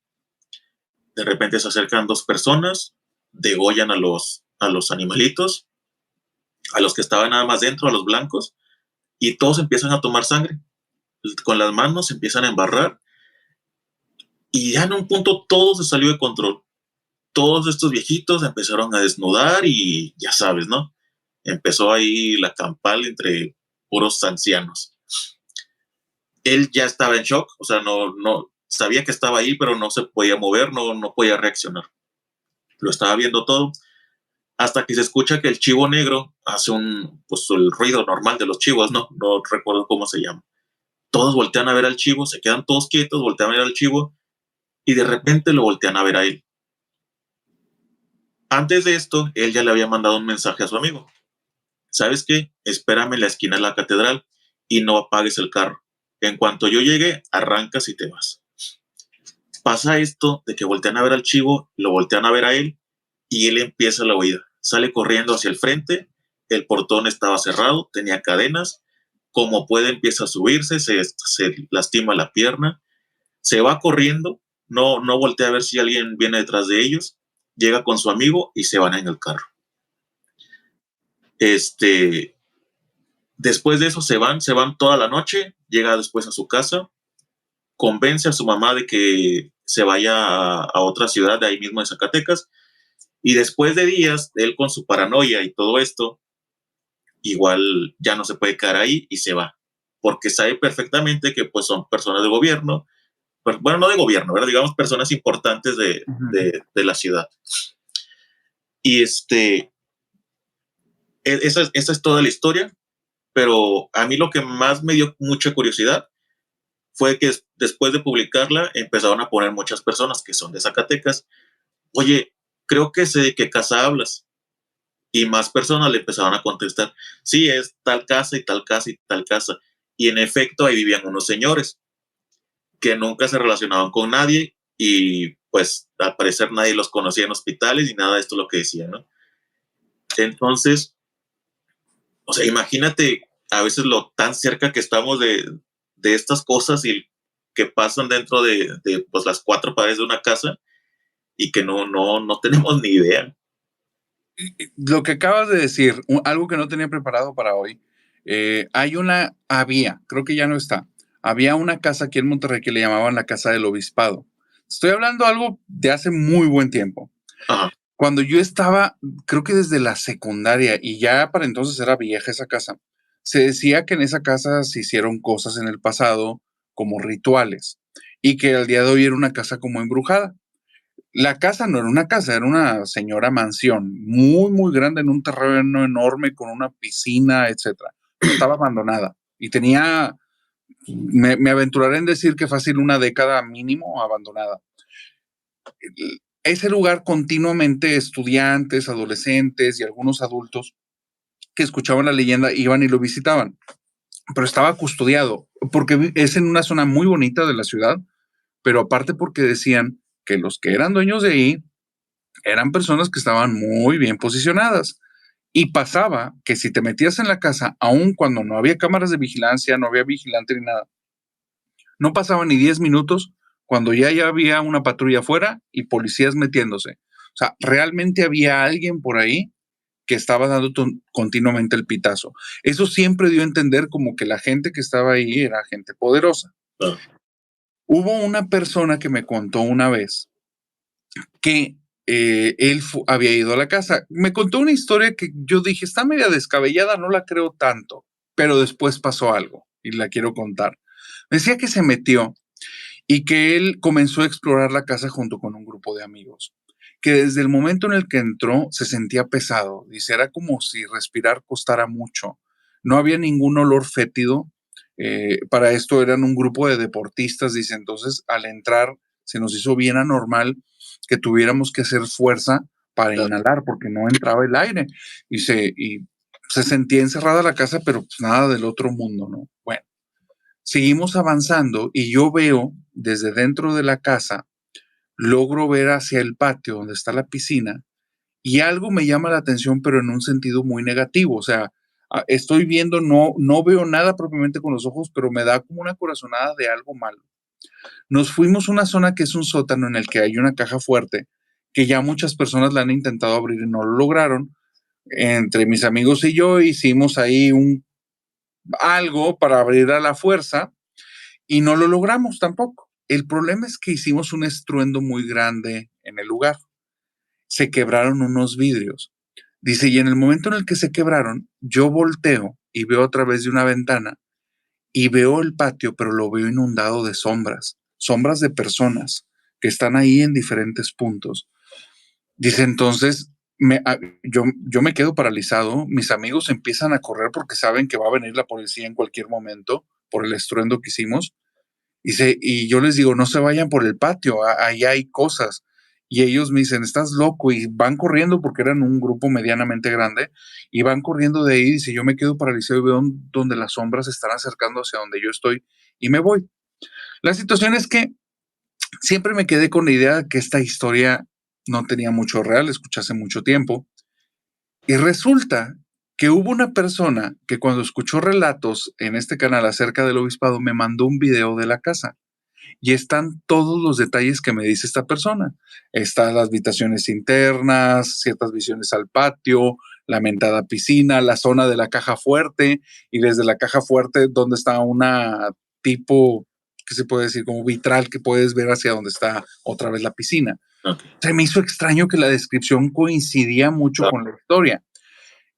de repente se acercan 2 personas, degollan a los animalitos, a los que estaban nada más dentro, a los blancos, y todos empiezan a tomar sangre. Con las manos se empiezan a embarrar, y ya en un punto todo se salió de control. Todos estos viejitos empezaron a desnudar y ya sabes, ¿no? Empezó ahí la campal entre puros ancianos. Él ya estaba en shock, o sea, no sabía que estaba ahí, pero no se podía mover, no podía reaccionar. Lo estaba viendo todo, hasta que se escucha que el chivo negro hace pues el ruido normal de los chivos, no recuerdo cómo se llama. Todos voltean a ver al chivo, se quedan todos quietos, voltean a ver al chivo, y de repente lo voltean a ver a él. Antes de esto, él ya le había mandado un mensaje a su amigo. ¿Sabes qué? Espérame en la esquina de la catedral y no apagues el carro. En cuanto yo llegue, arrancas y te vas. Pasa esto de que voltean a ver al chivo, lo voltean a ver a él y él empieza la huida. Sale corriendo hacia el frente, el portón estaba cerrado, tenía cadenas. Como puede, empieza a subirse, se lastima la pierna, se va corriendo, no voltea a ver si alguien viene detrás de ellos, llega con su amigo y se van en el carro. Después de eso se van toda la noche, llega después a su casa, convence a su mamá de que se vaya a otra ciudad de ahí mismo de Zacatecas, y después de días, él con su paranoia y todo esto, igual ya no se puede quedar ahí y se va, porque sabe perfectamente que pues son personas de gobierno, bueno, no de gobierno, ¿verdad? Digamos personas importantes de la ciudad. Y esa es toda la historia, pero a mí lo que más me dio mucha curiosidad fue que después de publicarla empezaron a poner muchas personas que son de Zacatecas, oye, creo que sé de qué casa hablas. Y más personas le empezaron a contestar, sí, es tal casa y tal casa y tal casa. Y en efecto, ahí vivían unos señores que nunca se relacionaban con nadie y pues al parecer nadie los conocía en hospitales y nada de esto lo que decían, ¿no? Entonces, o sea, imagínate a veces lo tan cerca que estamos de estas cosas y que pasan dentro de pues, las 4 paredes de una casa, y que no tenemos ni idea. Lo que acabas de decir, algo que no tenía preparado para hoy, creo que ya no está, había una casa aquí en Monterrey que le llamaban la Casa del Obispado. Estoy hablando algo de hace muy buen tiempo. Ajá. Cuando yo estaba, creo que desde la secundaria, y ya para entonces era vieja esa casa, se decía que en esa casa se hicieron cosas en el pasado como rituales y que al día de hoy era una casa como embrujada. La casa no era una casa, era una señora mansión, muy, muy grande, en un terreno enorme, con una piscina, etcétera. Pero estaba abandonada y tenía, me aventuraré en decir que fácil una década mínimo abandonada. Ese lugar continuamente estudiantes, adolescentes y algunos adultos que escuchaban la leyenda iban y lo visitaban, pero estaba custodiado porque es en una zona muy bonita de la ciudad, pero aparte porque decían que los que eran dueños de ahí eran personas que estaban muy bien posicionadas. Y pasaba que si te metías en la casa, aun cuando no había cámaras de vigilancia, no había vigilante ni nada, no pasaban ni 10 minutos cuando ya había una patrulla afuera y policías metiéndose. O sea, realmente había alguien por ahí que estaba dando continuamente el pitazo. Eso siempre dio a entender como que la gente que estaba ahí era gente poderosa. Claro. Hubo una persona que me contó una vez que él había ido a la casa. Me contó una historia que yo dije, está media descabellada, no la creo tanto, pero después pasó algo y la quiero contar. Me decía que se metió y que él comenzó a explorar la casa junto con un grupo de amigos, que desde el momento en el que entró se sentía pesado. Dice, era como si respirar costara mucho. No había ningún olor fétido. Para esto eran un grupo de deportistas, dice, entonces al entrar se nos hizo bien anormal que tuviéramos que hacer fuerza para inhalar porque no entraba el aire. Dice, y se sentía encerrada la casa, pero pues nada del otro mundo, ¿no? Bueno, seguimos avanzando y yo veo desde dentro de la casa, logro ver hacia el patio donde está la piscina y algo me llama la atención, pero en un sentido muy negativo. O sea, estoy viendo, no veo nada propiamente con los ojos, pero me da como una corazonada de algo malo. Nos fuimos a una zona que es un sótano en el que hay una caja fuerte, que ya muchas personas la han intentado abrir y no lo lograron. Entre mis amigos y yo hicimos ahí algo para abrir a la fuerza y no lo logramos tampoco. El problema es que hicimos un estruendo muy grande en el lugar. Se quebraron unos vidrios. Dice, y en el momento en el que se quebraron, yo volteo y veo a través de una ventana y veo el patio, pero lo veo inundado de sombras, sombras de personas que están ahí en diferentes puntos. Dice, entonces, yo me quedo paralizado, mis amigos empiezan a correr porque saben que va a venir la policía en cualquier momento por el estruendo que hicimos. Y yo les digo, no se vayan por el patio, ahí hay cosas. Y ellos me dicen, estás loco, y van corriendo porque eran un grupo medianamente grande, y van corriendo de ahí, y dice, yo me quedo paralizado y veo donde las sombras se están acercando hacia donde yo estoy, y me voy. La situación es que siempre me quedé con la idea de que esta historia no tenía mucho real, escuché hace mucho tiempo, y resulta que hubo una persona que cuando escuchó relatos en este canal acerca del obispado, me mandó un video de la casa y están todos los detalles que me dice esta persona. Están las habitaciones internas, ciertas visiones al patio, la mentada piscina, la zona de la caja fuerte y desde la caja fuerte donde está una tipo, ¿qué se puede decir? Como vitral que puedes ver hacia donde está otra vez la piscina. Okay. Se me hizo extraño que la descripción coincidía mucho con la historia.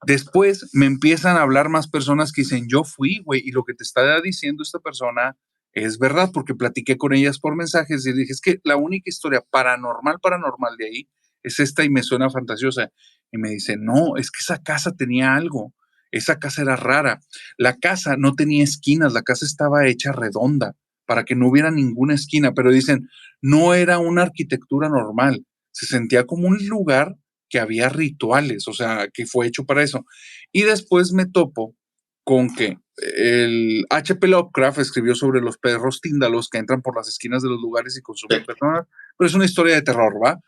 Después me empiezan a hablar más personas que dicen, yo fui, güey, y lo que te está diciendo esta persona es verdad, porque platiqué con ellas por mensajes y dije, es que la única historia paranormal de ahí es esta y me suena fantasiosa. Y me dice, no, es que esa casa tenía algo, esa casa era rara. La casa no tenía esquinas, la casa estaba hecha redonda para que no hubiera ninguna esquina, pero dicen, no era una arquitectura normal, se sentía como un lugar que había rituales, o sea, que fue hecho para eso. Y después me topo con que el H.P. Lovecraft escribió sobre los perros tíndalos que entran por las esquinas de los lugares y consumen personas, pero es una historia de terror, ¿va?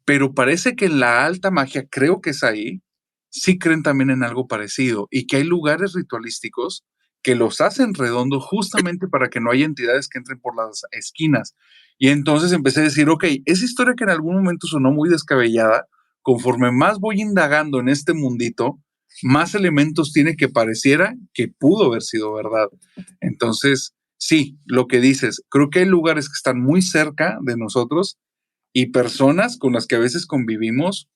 Pero parece que en la alta magia, creo que es ahí, sí creen también en algo parecido y que hay lugares ritualísticos que los hacen redondos justamente para que no haya entidades que entren por las esquinas. Y entonces empecé a decir, ok, esa historia que en algún momento sonó muy descabellada, conforme más voy indagando en este mundito, más elementos tiene que pareciera que pudo haber sido verdad. Entonces, sí, lo que dices, creo que hay lugares que están muy cerca de nosotros y personas con las que a veces convivimos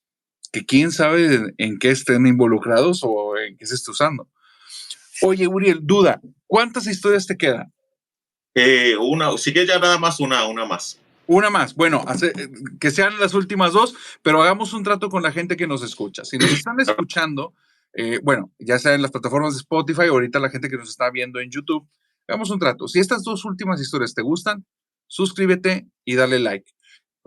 que quién sabe en qué estén involucrados o en qué se está usando. Oye, Uriel, duda, ¿cuántas historias te quedan? Sí que ya nada más una más. Una más. Bueno, que sean las últimas dos, pero hagamos un trato con la gente que nos escucha. Si nos están escuchando, bueno, ya sea en las plataformas de Spotify, ahorita la gente que nos está viendo en YouTube, hagamos un trato. Si estas dos últimas historias te gustan, suscríbete y dale like.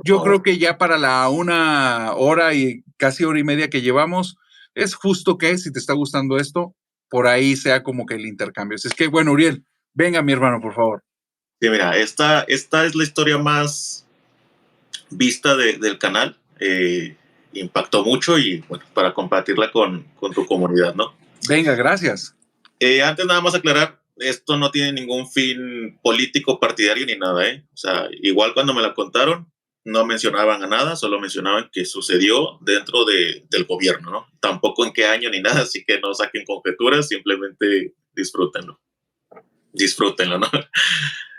Yo creo que ya para la 1 hora y casi hora y media que llevamos, es justo que si te está gustando esto, por ahí sea como que el intercambio. Es que, bueno, Uriel, venga mi hermano, por favor. Sí, mira, esta es la historia más vista del canal. Impactó mucho y bueno, para compartirla con tu comunidad, ¿no? Venga, gracias. Antes nada más aclarar, esto no tiene ningún fin político, partidario ni nada, ¿eh? O sea, igual cuando me la contaron, no mencionaban a nada, solo mencionaban que sucedió dentro del gobierno, ¿no? Tampoco en qué año ni nada, así que no saquen conjeturas, simplemente disfrútenlo. Disfrútenlo, ¿no?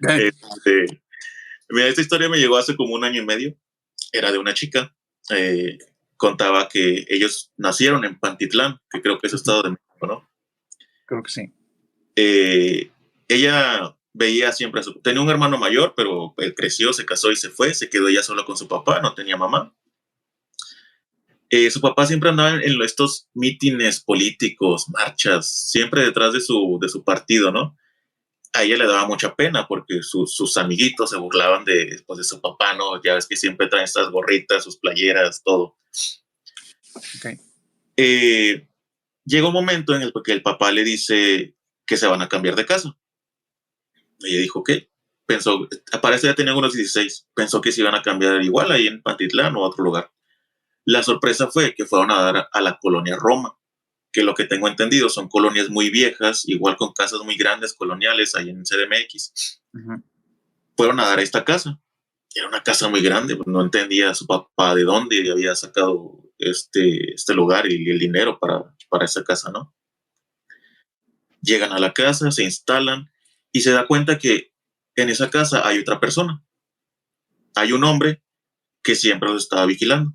Este, Mira, esta historia me llegó hace como 1 año y medio. Era de una chica. eh, Contaba que ellos nacieron en Pantitlán, que creo que es Estado de México, ¿no? Creo que sí. Ella veía siempre a su... Tenía un hermano mayor, pero él creció, se casó y se fue. Se quedó ella sola con su papá, no tenía mamá. Su papá siempre andaba en estos mítines políticos, marchas, siempre detrás de su partido, ¿no? A ella le daba mucha pena porque sus amiguitos se burlaban de su papá, ¿no? Ya ves que siempre traen estas gorritas, sus playeras, todo. Okay. Llega un momento en el que el papá le dice que se van a cambiar de casa. Ella dijo, ¿qué? Pensó, aparece ya tenía unos 16, pensó que se iban a cambiar igual ahí en Pantitlán o a otro lugar. La sorpresa fue que fueron a dar a la colonia Roma, que lo que tengo entendido son colonias muy viejas, igual con casas muy grandes coloniales ahí en CDMX. Uh-huh. Fueron a dar a esta casa. Era una casa muy grande, no entendía su papá de dónde había sacado este lugar y el dinero para esa casa, ¿no? Llegan a la casa, se instalan y se da cuenta que en esa casa hay otra persona. Hay un hombre que siempre los estaba vigilando.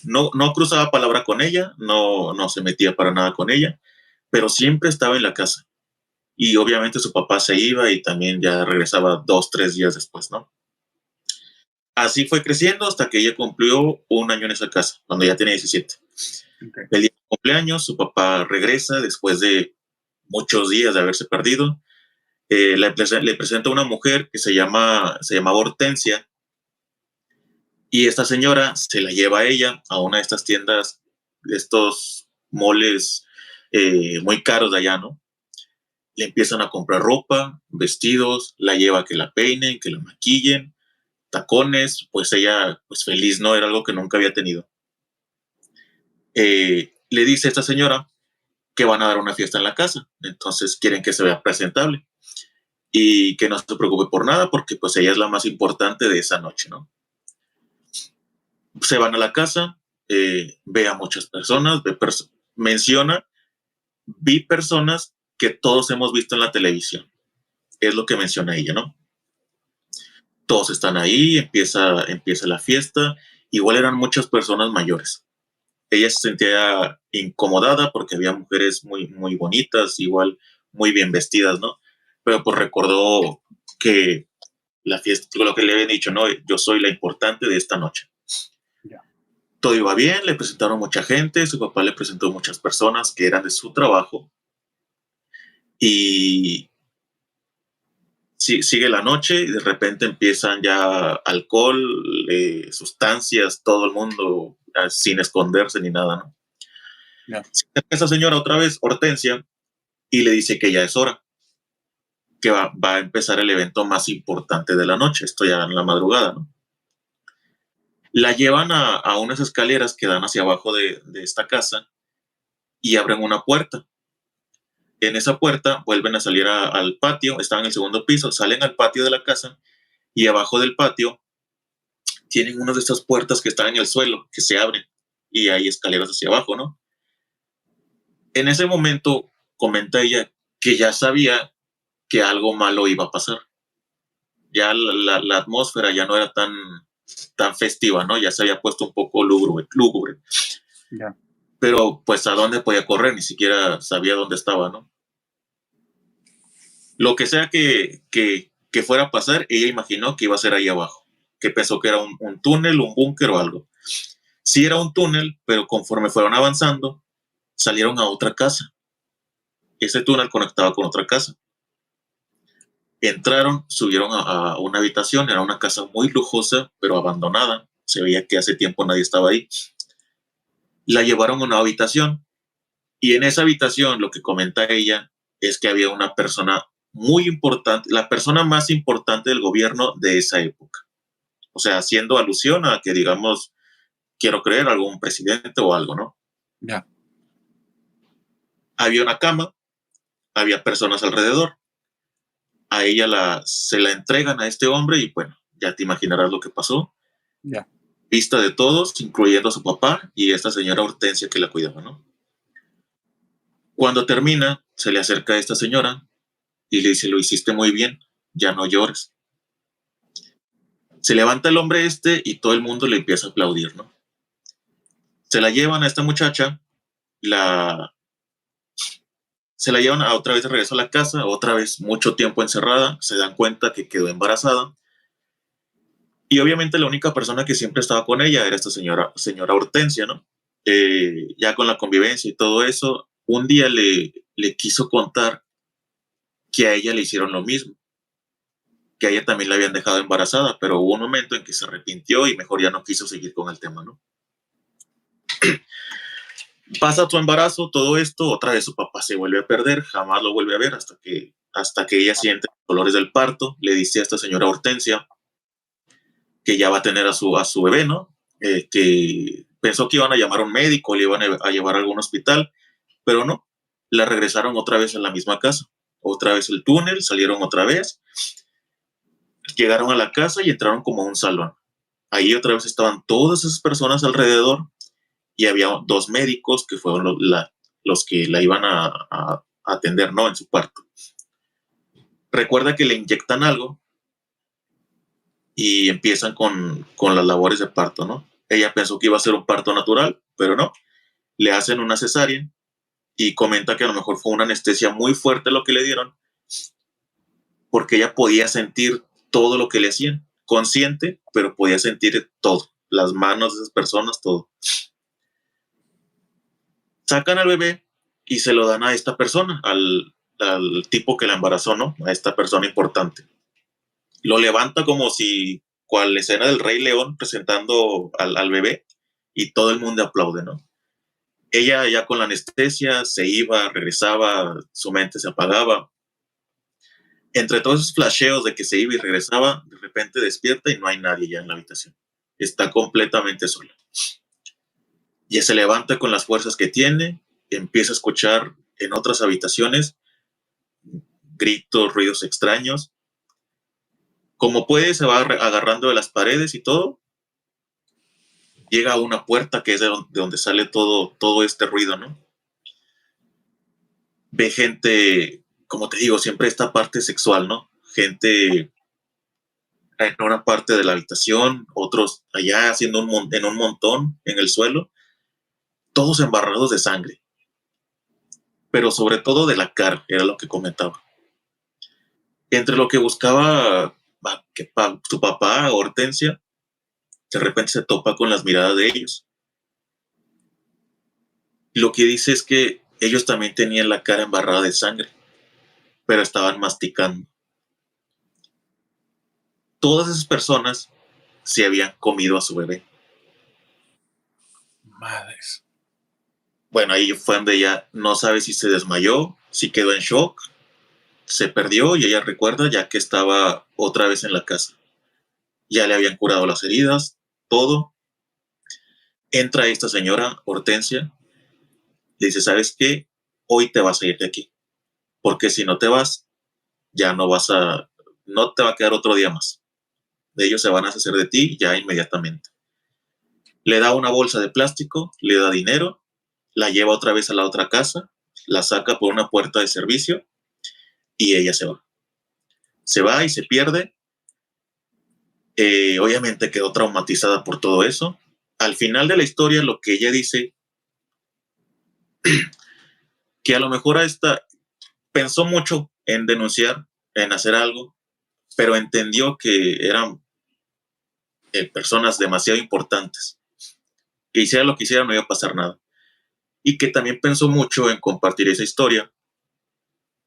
No cruzaba palabra con ella, no se metía para nada con ella, pero siempre estaba en la casa. Y obviamente su papá se iba y también ya regresaba 2, 3 días después, ¿no? Así fue creciendo hasta que ella cumplió 1 año en esa casa, cuando ya tenía 17. Okay. El día de cumpleaños, su papá regresa después de muchos días de haberse perdido. Le presenta a una mujer que se llamaba Hortensia, y esta señora se la lleva a ella a una de estas tiendas, de estos moles muy caros de allá, ¿no? Le empiezan a comprar ropa, vestidos, la lleva a que la peinen, que la maquillen, tacones, pues ella, pues feliz, ¿no? Era algo que nunca había tenido. Le dice a esta señora que van a dar una fiesta en la casa, entonces quieren que se vea presentable y que no se preocupe por nada porque pues ella es la más importante de esa noche, ¿no? Se van a la casa, ve a muchas personas, menciona, vi personas que todos hemos visto en la televisión, es lo que menciona ella, ¿no? Todos están ahí, empieza la fiesta, igual eran muchas personas mayores. Ella se sentía incomodada porque había mujeres muy, muy bonitas, igual muy bien vestidas, ¿no? Pero pues recordó que la fiesta, lo que le habían dicho, ¿no? Yo soy la importante de esta noche. Yeah. Todo iba bien, le presentaron mucha gente, su papá le presentó muchas personas que eran de su trabajo y sigue la noche y de repente empiezan ya alcohol, sustancias, todo el mundo sin esconderse ni nada, ¿no? Yeah. Esa señora otra vez, Hortensia, y le dice que ya es hora, que va a empezar el evento más importante de la noche, esto ya en la madrugada, ¿no? La llevan a unas escaleras que dan hacia abajo de esta casa y abren una puerta. En esa puerta vuelven a salir al patio, están en el segundo piso, salen al patio de la casa y abajo del patio tienen una de estas puertas que están en el suelo, que se abren y hay escaleras hacia abajo, ¿no? En ese momento comenta ella que ya sabía que algo malo iba a pasar. Ya la atmósfera ya no era tan festiva, ¿no? Ya se había puesto un poco lúgubre. Ya. Pero pues a dónde podía correr, ni siquiera sabía dónde estaba, ¿no? Lo que sea que fuera a pasar, ella imaginó que iba a ser ahí abajo, que pensó que era un túnel, un búnker o algo. Sí era un túnel, pero conforme fueron avanzando, salieron a otra casa. Ese túnel conectaba con otra casa. Entraron, subieron a una habitación, era una casa muy lujosa, pero abandonada. Se veía que hace tiempo nadie estaba ahí. La llevaron a una habitación y en esa habitación lo que comenta ella es que había una persona muy importante, la persona más importante del gobierno de esa época. O sea, haciendo alusión a que, digamos, quiero creer, algún presidente o algo, ¿no? Ya. Había una cama, había personas alrededor. A ella se la entregan a este hombre y bueno, ya te imaginarás lo que pasó. Ya. Vista de todos, incluyendo a su papá y esta señora Hortensia que la cuidaba, ¿no? Cuando termina, se le acerca a esta señora y le dice, lo hiciste muy bien, ya no llores. Se levanta el hombre y todo el mundo le empieza a aplaudir, ¿no? Se la llevan a esta muchacha, se la llevan a otra vez de regreso a la casa, otra vez mucho tiempo encerrada, se dan cuenta que quedó embarazada. Y obviamente la única persona que siempre estaba con ella era esta señora Hortensia, ¿no? Ya con la convivencia y todo eso, un día le quiso contar que a ella le hicieron lo mismo, que a ella también la habían dejado embarazada, pero hubo un momento en que se arrepintió y mejor ya no quiso seguir con el tema, ¿no? Pasa su embarazo, todo esto, otra vez su papá se vuelve a perder, jamás lo vuelve a ver hasta que ella siente los dolores del parto, le dice a esta señora Hortensia que ya va a tener a su bebé, ¿no? Que pensó que iban a llamar a un médico, le iban a llevar a algún hospital, pero no, la regresaron otra vez a la misma casa, otra vez el túnel, salieron otra vez, llegaron a la casa y entraron como a un salón. Ahí otra vez estaban todas esas personas alrededor y había dos médicos que fueron los que la iban a atender, ¿no? En su parto. Recuerda que le inyectan algo y empiezan con las labores de parto, ¿no? Ella pensó que iba a ser un parto natural, pero no. Le hacen una cesárea y comenta que a lo mejor fue una anestesia muy fuerte lo que le dieron, porque ella podía sentir todo lo que le hacían, consciente, pero podía sentir todo, las manos de esas personas, todo. Sacan al bebé y se lo dan a esta persona, al tipo que la embarazó, ¿no? A esta persona importante. Lo levanta como si, cual escena del Rey León presentando al bebé y todo el mundo aplaude, ¿no? Ella ya con la anestesia se iba, regresaba, su mente se apagaba. Entre todos esos flasheos de que se iba y regresaba, de repente despierta y no hay nadie ya en la habitación. Está completamente sola. Ya se levanta con las fuerzas que tiene, empieza a escuchar en otras habitaciones gritos, ruidos extraños. Como puede, se va agarrando de las paredes y todo. Llega a una puerta que es de donde sale todo este ruido, ¿no? Ve gente, como te digo, siempre esta parte sexual, ¿no? Gente en una parte de la habitación, otros allá haciendo en un montón en el suelo, todos embarrados de sangre, pero sobre todo de la cara, era lo que comentaba. Entre lo que buscaba su papá, Hortensia, de repente se topa con las miradas de ellos. Lo que dice es que ellos también tenían la cara embarrada de sangre, pero estaban masticando. Todas esas personas se habían comido a su bebé. Madres. Bueno, ahí fue donde ella no sabe si se desmayó, si quedó en shock, se perdió y ella recuerda ya que estaba otra vez en la casa. Ya le habían curado las heridas, todo. Entra esta señora, Hortensia, le dice, ¿sabes qué? Hoy te vas a ir de aquí. porque si no te vas, ya no te va a quedar otro día más. Ellos se van a deshacer de ti ya inmediatamente. Le da una bolsa de plástico, le da dinero, la lleva otra vez a la otra casa, la saca por una puerta de servicio y ella se va. Se va y se pierde. Obviamente quedó traumatizada por todo eso. Al final de la historia, lo que ella dice, que a lo mejor pensó mucho en denunciar, en hacer algo, pero entendió que eran personas demasiado importantes, que hiciera lo que hiciera no iba a pasar nada. Y que también pensó mucho en compartir esa historia,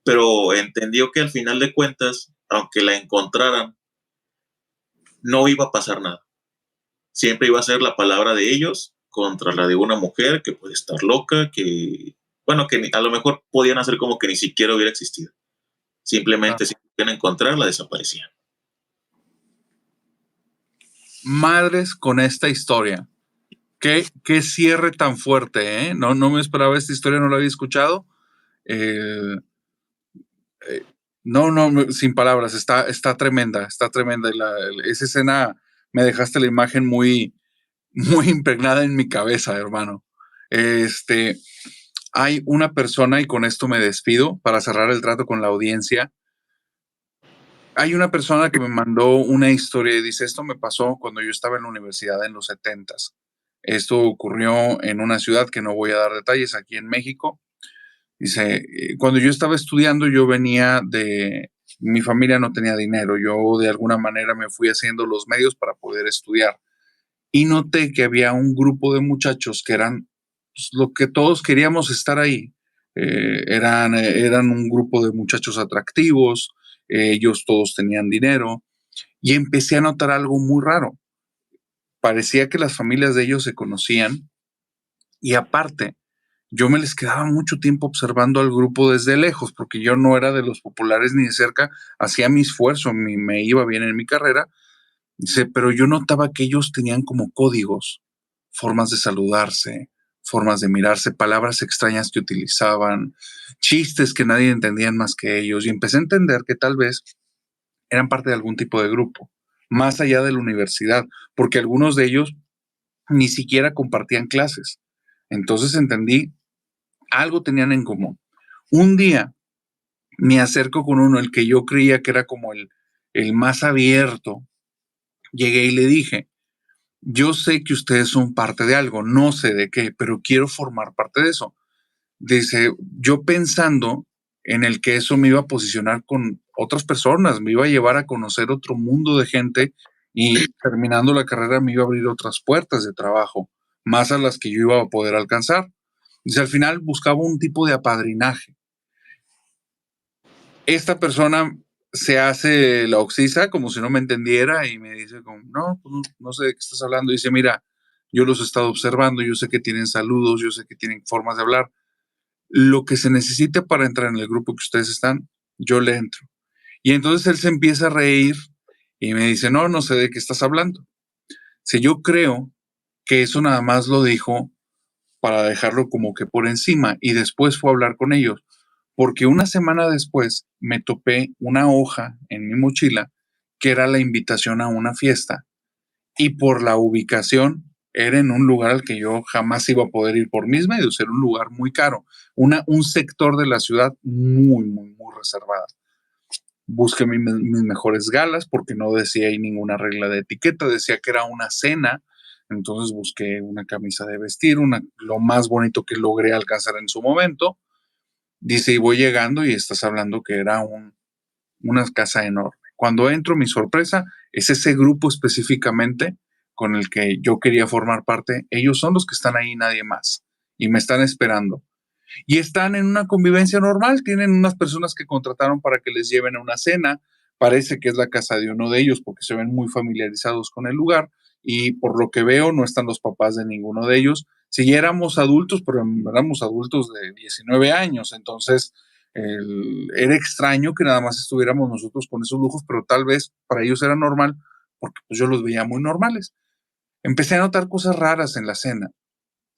pero entendió que al final de cuentas, aunque la encontraran, no iba a pasar nada. Siempre iba a ser la palabra de ellos contra la de una mujer que puede estar loca, que, bueno, que a lo mejor podían hacer como que ni siquiera hubiera existido. Simplemente si podían encontrarla, desaparecían. Madres con esta historia. Qué cierre tan fuerte, ¿eh? No me esperaba esta historia, no la había escuchado. No, sin palabras, está tremenda, está tremenda. Esa escena me dejaste la imagen muy, muy impregnada en mi cabeza, hermano. Hay una persona, y con esto me despido para cerrar el trato con la audiencia. Hay una persona que me mandó una historia y dice, esto me pasó cuando yo estaba en la universidad en los 70s. Esto ocurrió en una ciudad que no voy a dar detalles, aquí en México. Dice, cuando yo estaba estudiando, mi familia no tenía dinero. Yo de alguna manera me fui haciendo los medios para poder estudiar. Y noté que había un grupo de muchachos que eran pues, lo que todos queríamos estar ahí. Eran un grupo de muchachos atractivos, ellos todos tenían dinero, y empecé a notar algo muy raro. Parecía que las familias de ellos se conocían, y aparte, yo me les quedaba mucho tiempo observando al grupo desde lejos, porque yo no era de los populares ni de cerca, hacía mi esfuerzo, me iba bien en mi carrera. Dice, pero yo notaba que ellos tenían como códigos, formas de saludarse, formas de mirarse, palabras extrañas que utilizaban, chistes que nadie entendía más que ellos, y empecé a entender que tal vez eran parte de algún tipo de grupo, más allá de la universidad, porque algunos de ellos ni siquiera compartían clases. Entonces entendí, algo tenían en común. Un día me acerco con uno, el que yo creía que era como el más abierto. Llegué y le dije, yo sé que ustedes son parte de algo, no sé de qué, pero quiero formar parte de eso. Dice, yo pensando en el que eso me iba a posicionar con otras personas, me iba a llevar a conocer otro mundo de gente y terminando la carrera me iba a abrir otras puertas de trabajo, más a las que yo iba a poder alcanzar. Dice, al final buscaba un tipo de apadrinaje. Esta persona se hace la oxisa como si no me entendiera y me dice como, no, pues no sé de qué estás hablando. Dice, mira, yo los he estado observando, yo sé que tienen saludos, yo sé que tienen formas de hablar. Lo que se necesite para entrar en el grupo que ustedes están, yo le entro. Y entonces él se empieza a reír y me dice, no sé de qué estás hablando. Si yo creo que eso nada más lo dijo para dejarlo como que por encima y después fue a hablar con ellos, porque una semana después me topé una hoja en mi mochila que era la invitación a una fiesta y por la ubicación era en un lugar al que yo jamás iba a poder ir por mis medios, era un lugar muy caro, un sector de la ciudad muy, muy, muy reservada. Busqué mis mejores galas porque no decía ahí ninguna regla de etiqueta, decía que era una cena. Entonces busqué una camisa de vestir, lo más bonito que logré alcanzar en su momento. Dice, y voy llegando y estás hablando que era una casa enorme. Cuando entro, mi sorpresa es ese grupo específicamente con el que yo quería formar parte. Ellos son los que están ahí, nadie más. Y me están esperando. Y están en una convivencia normal. Tienen unas personas que contrataron para que les lleven a una cena. Parece que es la casa de uno de ellos porque se ven muy familiarizados con el lugar. Y por lo que veo, no están los papás de ninguno de ellos. Si ya éramos adultos, pero éramos adultos de 19 años. Entonces, era extraño que nada más estuviéramos nosotros con esos lujos, pero tal vez para ellos era normal porque pues, yo los veía muy normales. Empecé a notar cosas raras en la cena.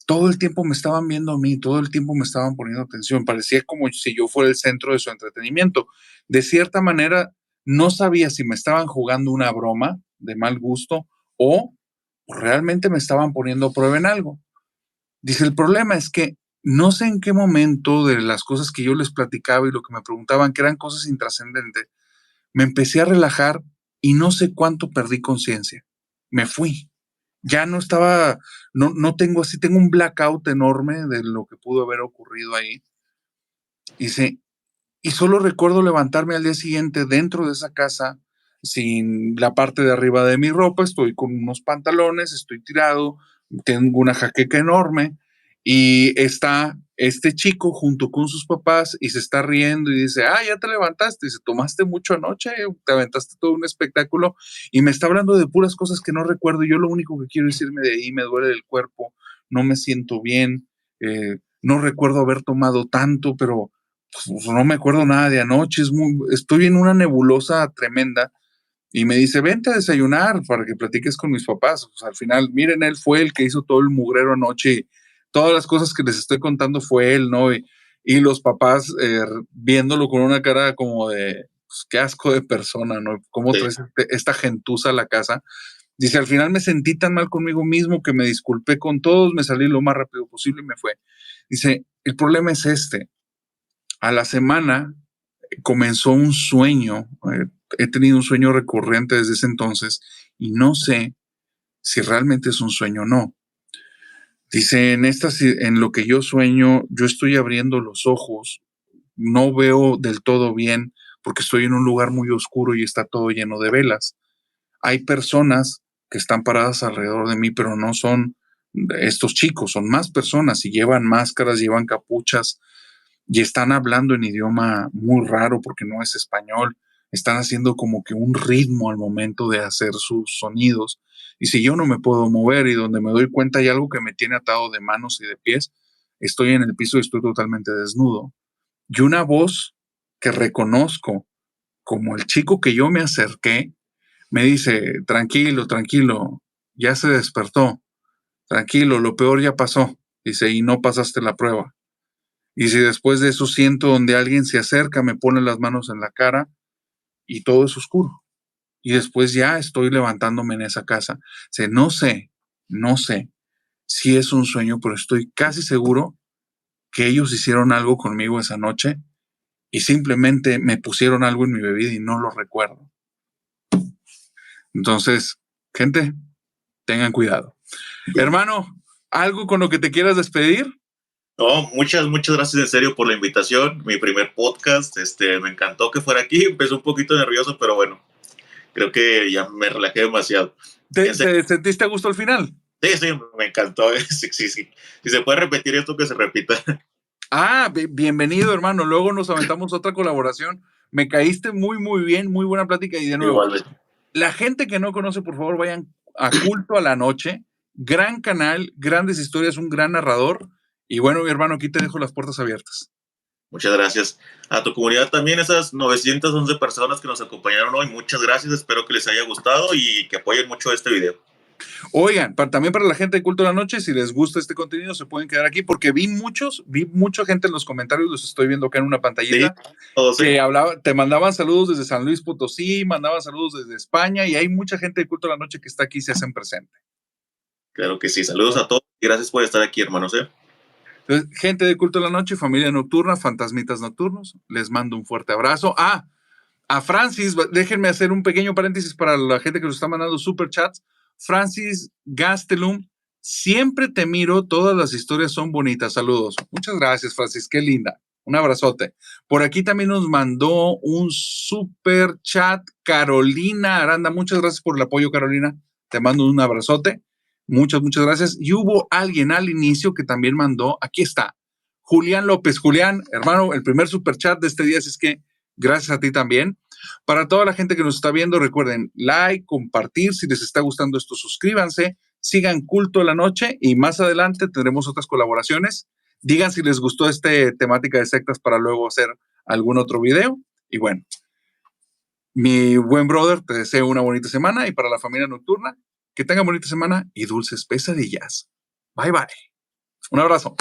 todo el tiempo me estaban viendo a mí, todo el tiempo me estaban poniendo atención. Parecía como si yo fuera el centro de su entretenimiento. De cierta manera, no sabía si me estaban jugando una broma de mal gusto o realmente me estaban poniendo a prueba en algo. Dice, el problema es que no sé en qué momento de las cosas que yo les platicaba y lo que me preguntaban, que eran cosas intrascendentes, me empecé a relajar y no sé cuánto perdí conciencia. Me fui. Ya no estaba, no tengo así, tengo un blackout enorme de lo que pudo haber ocurrido ahí. Dice, y solo recuerdo levantarme al día siguiente dentro de esa casa, sin la parte de arriba de mi ropa, estoy con unos pantalones, estoy tirado, tengo una jaqueca enorme y está este chico junto con sus papás y se está riendo y dice, ya te levantaste, dice, tomaste mucho anoche, te aventaste todo un espectáculo y me está hablando de puras cosas que no recuerdo. Yo lo único que quiero es irme de ahí, me duele el cuerpo, no me siento bien, no recuerdo haber tomado tanto, pero pues, no me acuerdo nada de anoche, estoy en una nebulosa tremenda y me dice, vente a desayunar para que platiques con mis papás. Pues, al final, miren, él fue el que hizo todo el mugrero anoche y todas las cosas que les estoy contando fue él, ¿no? Y los papás viéndolo con una cara como de, pues, qué asco de persona, ¿no? ¿Cómo Sí. traes esta gentuza a la casa? Dice, al final me sentí tan mal conmigo mismo que me disculpé con todos, me salí lo más rápido posible y me fue. Dice, el problema es este. A la semana comenzó un sueño, he tenido un sueño recurrente desde ese entonces y no sé si realmente es un sueño o no. Dice, en lo que yo sueño, yo estoy abriendo los ojos, no veo del todo bien porque estoy en un lugar muy oscuro y está todo lleno de velas. Hay personas que están paradas alrededor de mí, pero no son estos chicos, son más personas y llevan máscaras, llevan capuchas, y están hablando en idioma muy raro porque no es español. Están haciendo como que un ritmo al momento de hacer sus sonidos. Y si yo no me puedo mover y donde me doy cuenta hay algo que me tiene atado de manos y de pies, estoy en el piso y estoy totalmente desnudo. Y una voz que reconozco como el chico que yo me acerqué, me dice, tranquilo, tranquilo, ya se despertó, tranquilo, lo peor ya pasó. Dice, y no pasaste la prueba. Y si después de eso siento donde alguien se acerca, me pone las manos en la cara y todo es oscuro. Y después ya estoy levantándome en esa casa. O sea, no sé si es un sueño, pero estoy casi seguro que ellos hicieron algo conmigo esa noche y simplemente me pusieron algo en mi bebida y no lo recuerdo. Entonces, gente, tengan cuidado. Hermano, ¿algo con lo que te quieras despedir? No, muchas gracias en serio por la invitación. Mi primer podcast, me encantó que fuera aquí. Empecé un poquito nervioso, pero bueno, creo que ya me relajé demasiado. ¿Te sentiste a gusto al final? Sí, me encantó. Sí. Si se puede repetir esto, que se repita. Bienvenido, hermano. Luego nos aventamos otra colaboración. Me caíste muy bien, muy buena plática. Y de nuevo, Igualmente. la gente que no conoce, por favor, vayan a Culto a la Noche. Gran canal, grandes historias, un gran narrador. Y bueno, mi hermano, aquí te dejo las puertas abiertas. Muchas gracias. A tu comunidad también, esas 911 personas que nos acompañaron hoy, muchas gracias. Espero que les haya gustado y que apoyen mucho este video. Oigan, también para la gente de Culto a la Noche, si les gusta este contenido, se pueden quedar aquí porque vi mucha gente en los comentarios, los estoy viendo acá en una pantallita, Sí, todos, que te mandaban saludos desde San Luis Potosí, mandaban saludos desde España y hay mucha gente de Culto a la Noche que está aquí y se hacen presente. Claro que sí. Saludos a todos y gracias por estar aquí, hermanos. Entonces, gente de Culto a la Noche, familia nocturna, fantasmitas nocturnos, les mando un fuerte abrazo. A Francis, déjenme hacer un pequeño paréntesis para la gente que nos está mandando super chats. Francis Gastelum, siempre te miro, todas las historias son bonitas. Saludos. Muchas gracias, Francis, qué linda. Un abrazote. Por aquí también nos mandó un super chat Carolina Aranda. Muchas gracias por el apoyo, Carolina. Te mando un abrazote. Muchas gracias. Y hubo alguien al inicio que también mandó, aquí está, Julián López. Julián, hermano, el primer super chat de este día, así es que gracias a ti también. Para toda la gente que nos está viendo, recuerden like, compartir, si les está gustando esto, suscríbanse, sigan Culto a la Noche y más adelante tendremos otras colaboraciones. Digan si les gustó esta temática de sectas para luego hacer algún otro video. Y bueno, mi buen brother, te deseo una bonita semana y para la familia nocturna, que tengan bonita semana y dulces pesadillas. Bye. Un abrazo.